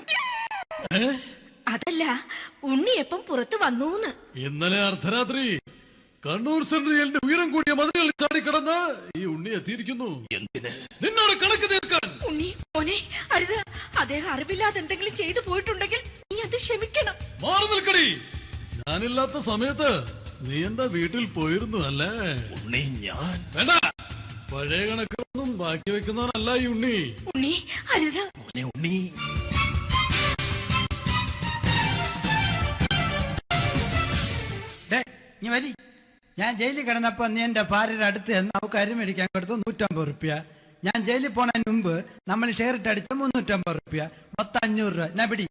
അതല്ല, ഉണ്ണിയപ്പം പുറത്തു വന്നൂന്ന്. ഇന്നലെ അർദ്ധരാത്രി കണ്ണൂർ സെൻട്രലിന്റെ ഉയരം കൂടിയ മതിലുകളിൽ ചാടിക്കിടന്ന് ഈ ഉണ്ണി എത്തിയിരിക്കുന്നു. എന്തിന്? നിന്നോട് കണക്ക് തീർക്കാൻ. ഉണ്ണി മോനെ, അരുത്. അദ്ദേഹം അറിവില്ലാതെ എന്തെങ്കിലും ചെയ്തു പോയിട്ടുണ്ടെങ്കിൽ നീ അത് ക്ഷമിക്കണം. മാറി നിൽക്കടി. ഞാനില്ലാത്ത സമയത്ത് നീ എന്റെ വീട്ടിൽ പോയിരുന്നു അല്ലേ? ഉണ്ണി ഞാൻ വേണ്ട. പഴയ കണക്കൊന്നും ബാക്കി വെക്കുന്നവനല്ല ഈ ഉണ്ണി. ഉണ്ണി അരുത്. മോനെ ഉണ്ണി. ഞാൻ ജയിലിൽ കിടന്നപ്പോ നീ എന്റെ ഭാര്യയുടെ അടുത്ത് നമുക്ക് അരി മേടിക്കാൻ കൊടുത്തു 150 റുപ്യ. ഞാൻ ജയിലിൽ പോണതിന് മുമ്പ് നമ്മൾ ഷെയർ ഇട്ട് അടിച്ച 350 റുപ്യ, മൊത്തം 500 രൂപ. ഞാൻ പിടി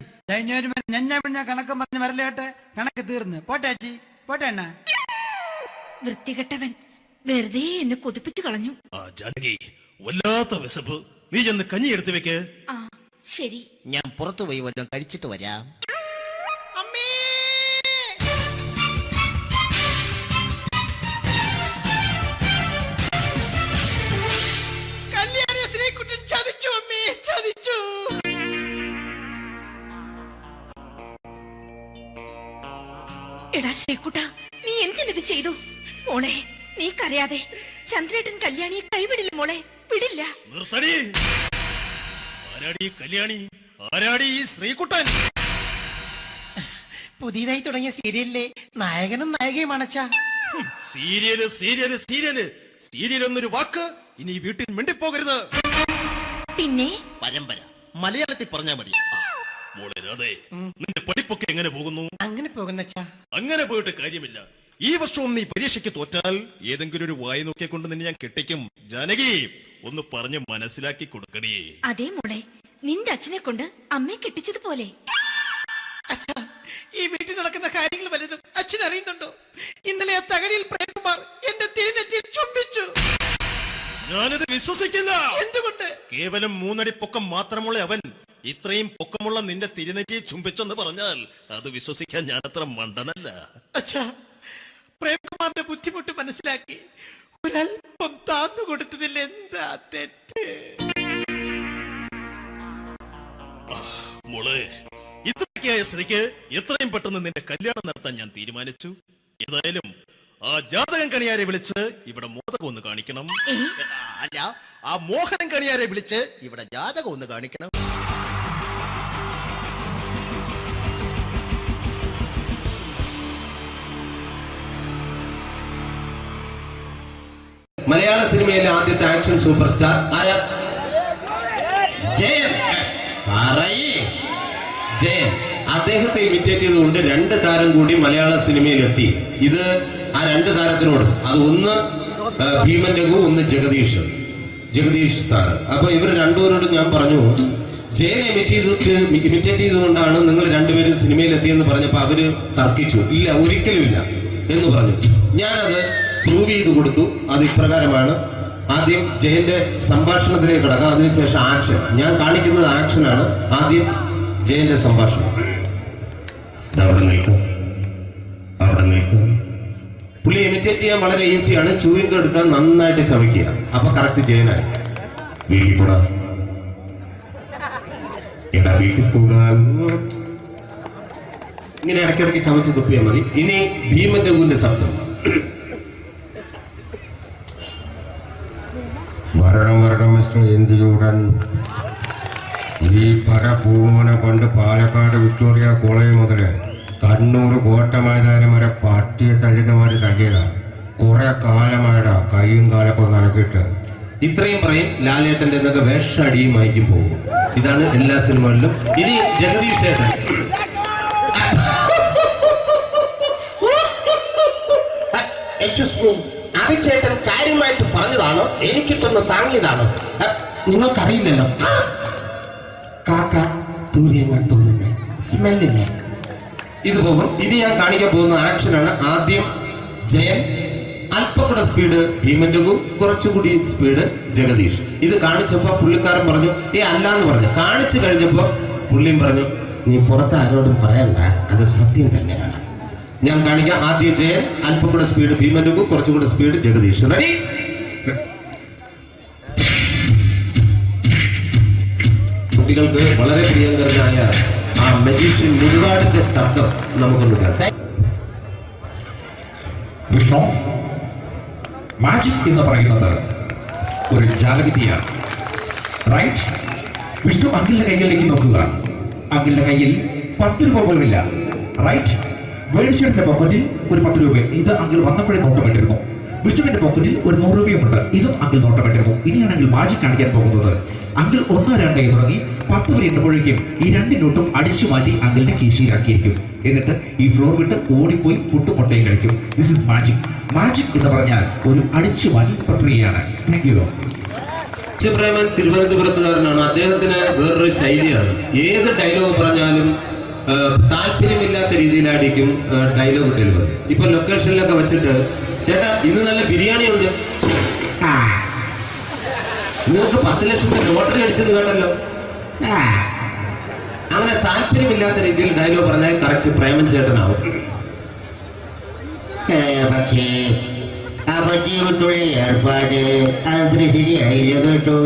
ഞാൻ കണക്ക് പറഞ്ഞ് വരലേട്ടെ. കണക്ക് തീർന്ന് പോട്ടെ അച്ചി, പോട്ടെ അണ്ണ. വൃത്തികെട്ടവൻ വെറുതെ എന്നെ കൊതിപ്പിച്ചു കളഞ്ഞു. ജാനകി, വല്ലാത്ത വിശപ്പ്. നീ ചെന്ന് കഞ്ഞി എടുത്തു വെക്ക്. ആ ശരി. ഞാൻ പുറത്തു പോയി വല്ലതും കഴിച്ചിട്ട് വരാം. എടാ ശ്രീകുട്ടാ, നീ എന്തിനിത് ചെയ്തു? മോളെ, നീ കരയാതെ. ചന്ദ്രേട്ടൻ കല്യാണിയെ കൈവിടില്ല മോളെ, വിടില്ല. നിർത്തടി. ആരാടി കല്യാണി? ആരാടി ഈ ശ്രീകുട്ടൻ? പുതിയതായി തുടങ്ങിയ സീരിയലിലെ നായകനും നായികയും അണച്ചാ. സീരിയല് സീരിയല് സീരിയല് സീരിയൽ എന്നൊരു വാക്ക് ഇനി വീട്ടിൽ മിണ്ടിപ്പോകരുത്. പിന്നെ പരമ്പര മലയാളത്തിൽ പറഞ്ഞാ മതി. മോളെ രാധേ, നിന്റെ പഠിപ്പൊക്കെ എങ്ങനെ പോകുന്നു? അങ്ങനെ പോകുന്ന അങ്ങനെ പോയിട്ട് കാര്യമില്ല. ഈ വർഷവും നീ പരീക്ഷയ്ക്ക് തോറ്റാൽ ഏതെങ്കിലും ഒരു വായി നോക്കിയെ കൊണ്ട് നിന്നെ ഞാൻ കെട്ടിക്കും. ജാനകി, ഒന്ന് പറഞ്ഞ് മനസ്സിലാക്കി കൊടുക്കണേ. അതേ മോളെ, നിന്റെ അച്ഛനെ കൊണ്ട് അമ്മയെ കെട്ടിച്ചതുപോലെ. ഈ വീട്ടിൽ നടക്കുന്ന കാര്യങ്ങൾ വലുതും അച്ഛൻ അറിയുന്നുണ്ടോ? ഇന്നലെ ആ തകഴിയിൽ പ്രേംകുമാർ എന്റെ തിരിഞ്ഞെത്തിയിൽ ചുംബിച്ചു. ഞാനിത് വിശ്വസിക്കില്ല. എന്തുകൊണ്ട്? കേവലം 3 അടി പൊക്കം മാത്രമുള്ള അവൻ ഇത്രയും പൊക്കമുള്ള നിന്റെ തിരുനെറ്റിയെ ചുംബിച്ചെന്ന് പറഞ്ഞാൽ അത് വിശ്വസിക്കാൻ ഞാൻ അത്ര മണ്ടനല്ല. അച്ഛാ, പ്രേംകുമാറിന്റെ ബുദ്ധിമുട്ട് മനസ്സിലാക്കി ഒരല്പം താന്നു കൊടുത്തതിൽ എന്താ തെറ്റ്? മോളെ, ഇത്രയ്ക്കായ സ്ഥിതിക്ക് എത്രയും പെട്ടെന്ന് നിന്റെ കല്യാണം നടത്താൻ ഞാൻ തീരുമാനിച്ചു. ഏതായാലും ആ ജാതകം കണിയാരെ വിളിച്ച് ഇവിടെ മോദകം ഒന്ന് കാണിക്കണം. അല്ല, ആ മോഹനം കണിയാരെ വിളിച്ച് ഇവിടെ ജാതകം ഒന്ന് കാണിക്കണം. മലയാള സിനിമയിലെ ആദ്യത്തെ ആക്ഷൻ സൂപ്പർ സ്റ്റാർ ആരാ? ജയൻ. ജയൻ. അദ്ദേഹത്തെ ഇമിറ്റേറ്റ് ചെയ്തുകൊണ്ട് 2 താരം കൂടി മലയാള സിനിമയിലെത്തി. ഇത് ആ 2 താരത്തിനോട്, അത് ഒന്ന് ഭീമൻ രഘു, ഒന്ന് ജഗദീഷ് സാറ്. അപ്പൊ ഇവർ രണ്ടുപേരോടും ഞാൻ പറഞ്ഞു, ജയനെ ഇമിറ്റേറ്റ് ചെയ്തുകൊണ്ടാണ് നിങ്ങൾ രണ്ടുപേരും സിനിമയിലെത്തിയെന്ന് പറഞ്ഞപ്പോൾ അവര് തർക്കിച്ചു. ഇല്ല, ഒരിക്കലും ഇല്ല എന്ന് പറഞ്ഞു. ഞാനത് പ്രൂവ് ചെയ്ത് കൊടുത്തു. അത് ഇപ്രകാരമാണ്. ആദ്യം ജയന്റെ സംഭാഷണത്തിലേക്ക് കിടക്കാം, അതിനുശേഷം ആക്ഷൻ. ഞാൻ കാണിക്കുന്നത് ആക്ഷനാണ്. ആദ്യം ജയന്റെ സംഭാഷണം. അവിടെ നിൽക്കും. പുള്ളി ഇമിറ്റേറ്റ് ചെയ്യാൻ വളരെ ഈസിയാണ്. ചൂയിങ് എടുക്കാൻ നന്നായിട്ട് ചവയ്ക്കുക. അപ്പൊ കറക്റ്റ് ജയനായി. വീട്ടിൽ പോടാ, എടാ വീട്ടിൽ പോകാൻ. ഇങ്ങനെ ഇടയ്ക്കിടയ്ക്ക് ചവച്ച് തുപ്പിയാൽ മതി. ഇനി ഭീമൻ രഘുവിന്റെ ശബ്ദം. വരണം മിസ്റ്റർ എന്ത് ചൂടൻ. ഈ പൂമോനെ കൊണ്ട് പാലക്കാട് വിക്ടോറിയ കോളേജ് മുതൽ കണ്ണൂർ കോട്ട മൈതാനം വരെ പട്ടിയെ തള്ളിയമാര് തള്ളിയതാ. കുറെ കാലമായടാ കൈയും കാലൊക്കെ നനക്കിട്ട്. ഇത്രയും പറയും. ലാലേട്ടന്റെ എന്നൊക്കെ വേഷടിയുമായിരിക്കും പോകും. ഇതാണ് എല്ലാ സിനിമകളിലും. ഇനി ജഗദീഷ് ചേട്ടൻ. ചേട്ടൻ കാര്യമായിട്ട് പറഞ്ഞതാണോ എനിക്കിട്ടൊന്ന് താങ്ങിയതാണോ? നിങ്ങൾക്കറിയില്ലല്ലോ. കാക്ക തൂര്യങ്ങൾ തോന്നുന്നേ, സ്മെല്ലില്ലേ? ഇത് പോകും. ഇനി ഞാൻ കാണിക്കാൻ പോകുന്ന ആക്ഷനാണ്. ആദ്യം ജയൻ, അല്പം കൂടെ സ്പീഡ് ഭീമൻ രഘു, കുറച്ചുകൂടി സ്പീഡ് ജഗദീഷ്. ഇത് കാണിച്ചപ്പോ പുള്ളിക്കാരൻ പറഞ്ഞു അല്ലാന്ന് പറഞ്ഞു. കാണിച്ചു കഴിഞ്ഞപ്പോ പുള്ളിയും പറഞ്ഞു നീ പുറത്ത് ആരോടും പറയണ്ട, അത് സത്യം തന്നെയാണ്. ഞാൻ കാണിക്കാം. ആദ്യം ജയൻ, അല്പം കൂടെ സ്പീഡ് ഭീമൻ രഘു, കുറച്ചുകൂടെ സ്പീഡ് ജഗദീഷ്. റെഡി? കുട്ടികൾക്ക് വളരെ പ്രിയങ്കരനായ ആ മജീഷ്യൻ മുരുകാടിന്റെ ശബ്ദം നമുക്കൊന്ന് കേൾക്കാം. വിഷ്ണു, മാജിക് എന്ന് പറയുന്നത് ഒരു ജാലവിദ്യയാണ്. റൈറ്റ്? വിഷ്ണു അങ്കിളിന്റെ കൈകളിലേക്ക് നോക്കുക. അങ്കിളിന്റെ കയ്യിൽ 10 രൂപ പോലും ഇല്ല. റൈറ്റ്? വേണിച്ചേട്ടന്റെ പോക്കറ്റിൽ ഒരു 10 രൂപ. ഇത് അങ്കിൾ വന്നപ്പോഴേ നോട്ടമിട്ടിരുന്നു. വിഷ്ണുവിന്റെ പോക്കറ്റിൽ ഒരു 100 രൂപയുമുണ്ട്. ഇതും അങ്കിൾ നോട്ടമിട്ടിരുന്നു. ഇനിയാണെങ്കിൽ മാജിക് കാണിക്കാൻ പോകുന്നത്. അങ്കിൾ 1, 2 തുടങ്ങി 10 വരെ എണ്ണുമ്പോഴേക്കും ഈ 2 നോട്ടും അടിച്ചു മാറ്റി അങ്കിളിന്റെ കീശയിലാക്കിയിരിക്കും. എന്നിട്ട് ഈ ഫ്ലോർ വിട്ട് ഓടിപ്പോയി പുട്ടും മുട്ടയും കഴിക്കും. This is magic. മാജിക് എന്ന് പറഞ്ഞാൽ ഒരു അടിച്ചു മാറ്റി പ്രക്രിയയാണ്. Thank you. പ്രേമൻ തിരുവനന്തപുരത്തുകാരനാണ്. അദ്ദേഹത്തിന് വേറൊരു ശൈലിയാണ്. ഏത് ഡയലോഗ് പറഞ്ഞാലും താല്പര്യമില്ലാത്ത രീതിയിലായിരിക്കും ഡയലോഗ് ഡെലിവറി. ഇപ്പൊ ലൊക്കേഷനിലൊക്കെ വെച്ചിട്ട് ചേട്ടാ ഇന്ന് നല്ല ബിരിയാണി ഉണ്ട്, നിങ്ങൾക്ക് 10 ലക്ഷം ലോട്ടറി അടിച്ചെന്ന് കേട്ടല്ലോ. അങ്ങനെ താല്പര്യമില്ലാത്ത രീതിയിൽ ഡയലോഗ് പറഞ്ഞാൽ കറക്റ്റ് പ്രേമൻ ചേട്ടനാവും. പക്ഷേ ആ വണ്ടി കൊണ്ടുള്ള ഏർപ്പാട് അത്ര ശരിയായില്ല കേട്ടോ.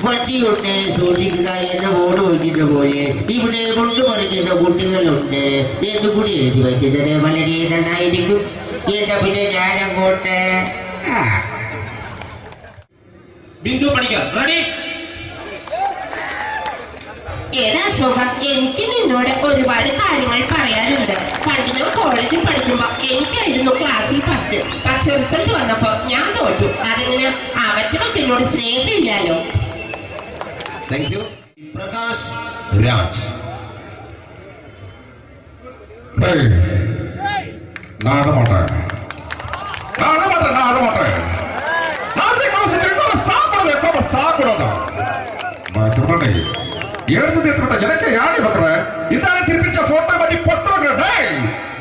വണ്ടി കൊണ്ട് സൂക്ഷിക്കുക എന്ന ബോർഡ് വയ്ക്കുന്ന പോലെ ഇവിടെ കൊണ്ടുമറിക്കുന്ന കുട്ടികളുണ്ട് എന്ന് കൂടി എഴുതി വയ്ക്കുന്നത് വളരെ നന്നായിരിക്കും. എന്നാ പിന്നെ ഞാനങ്ങോട്ട് ബിന്ദു പണിക്കർ. റെഡി? എടാ അശോക, എനിക്ക് നിന്നോട് ഒരുപാട് കാര്യങ്ങൾ പറയാനുണ്ട്. പണ്ട് ഞാൻ കോളേജിൽ പഠിക്കുമ്പോ എനിക്കായിരുന്നു ക്ലാസ്സിൽ ഫസ്റ്റ്. പക്ഷെ റിസൾട്ട് വന്നപ്പോ ഞാൻ തോറ്റു. അതെങ്ങനെ അവറ്റൊക്കെ എന്നോട് സ്നേഹമില്ലല്ലോ. Thank you. പ്രകാശ് രാജ്.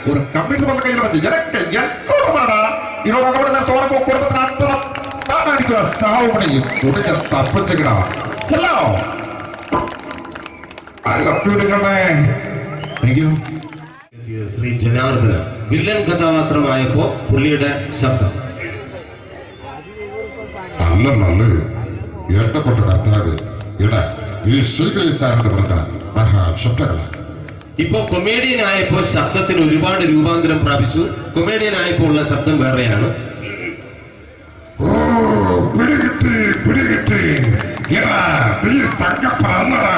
ஒரு கம்ப்யூட்டர் பண்ண கையில் வச்சு எனக்கு எக்கோடமாடா இதோட கூட தோறப்போ குடும்பத்தில் அத்தனை நான் அடிக்கிற சாவு பண்ணி துடிக்க தப்பிச்சுக்கடா செல்லோ ശ്രീ ജനാർദ്ദന വില്ലൻ കഥാപാത്രമായപ്പോ പുള്ളിയുടെ ശബ്ദം. നല്ല നല്ല എണ്ണപ്പെട്ട കർത്താവ് ഇട ഈ സ്വീകരിക്കാരുടെ പറഞ്ഞ മഹാശബ്ദങ്ങള. ഇപ്പോ കൊമേഡിയൻ ആയപ്പോ ശബ്ദത്തിന് ഒരുപാട് രൂപാന്തരം പ്രാപിച്ചു. കൊമേഡിയൻ ആയപ്പോ ഉള്ള ശബ്ദം വേറെയാണ്. പിടികിട്ടി പിടികിട്ടി തങ്കപ്പറന്നടാ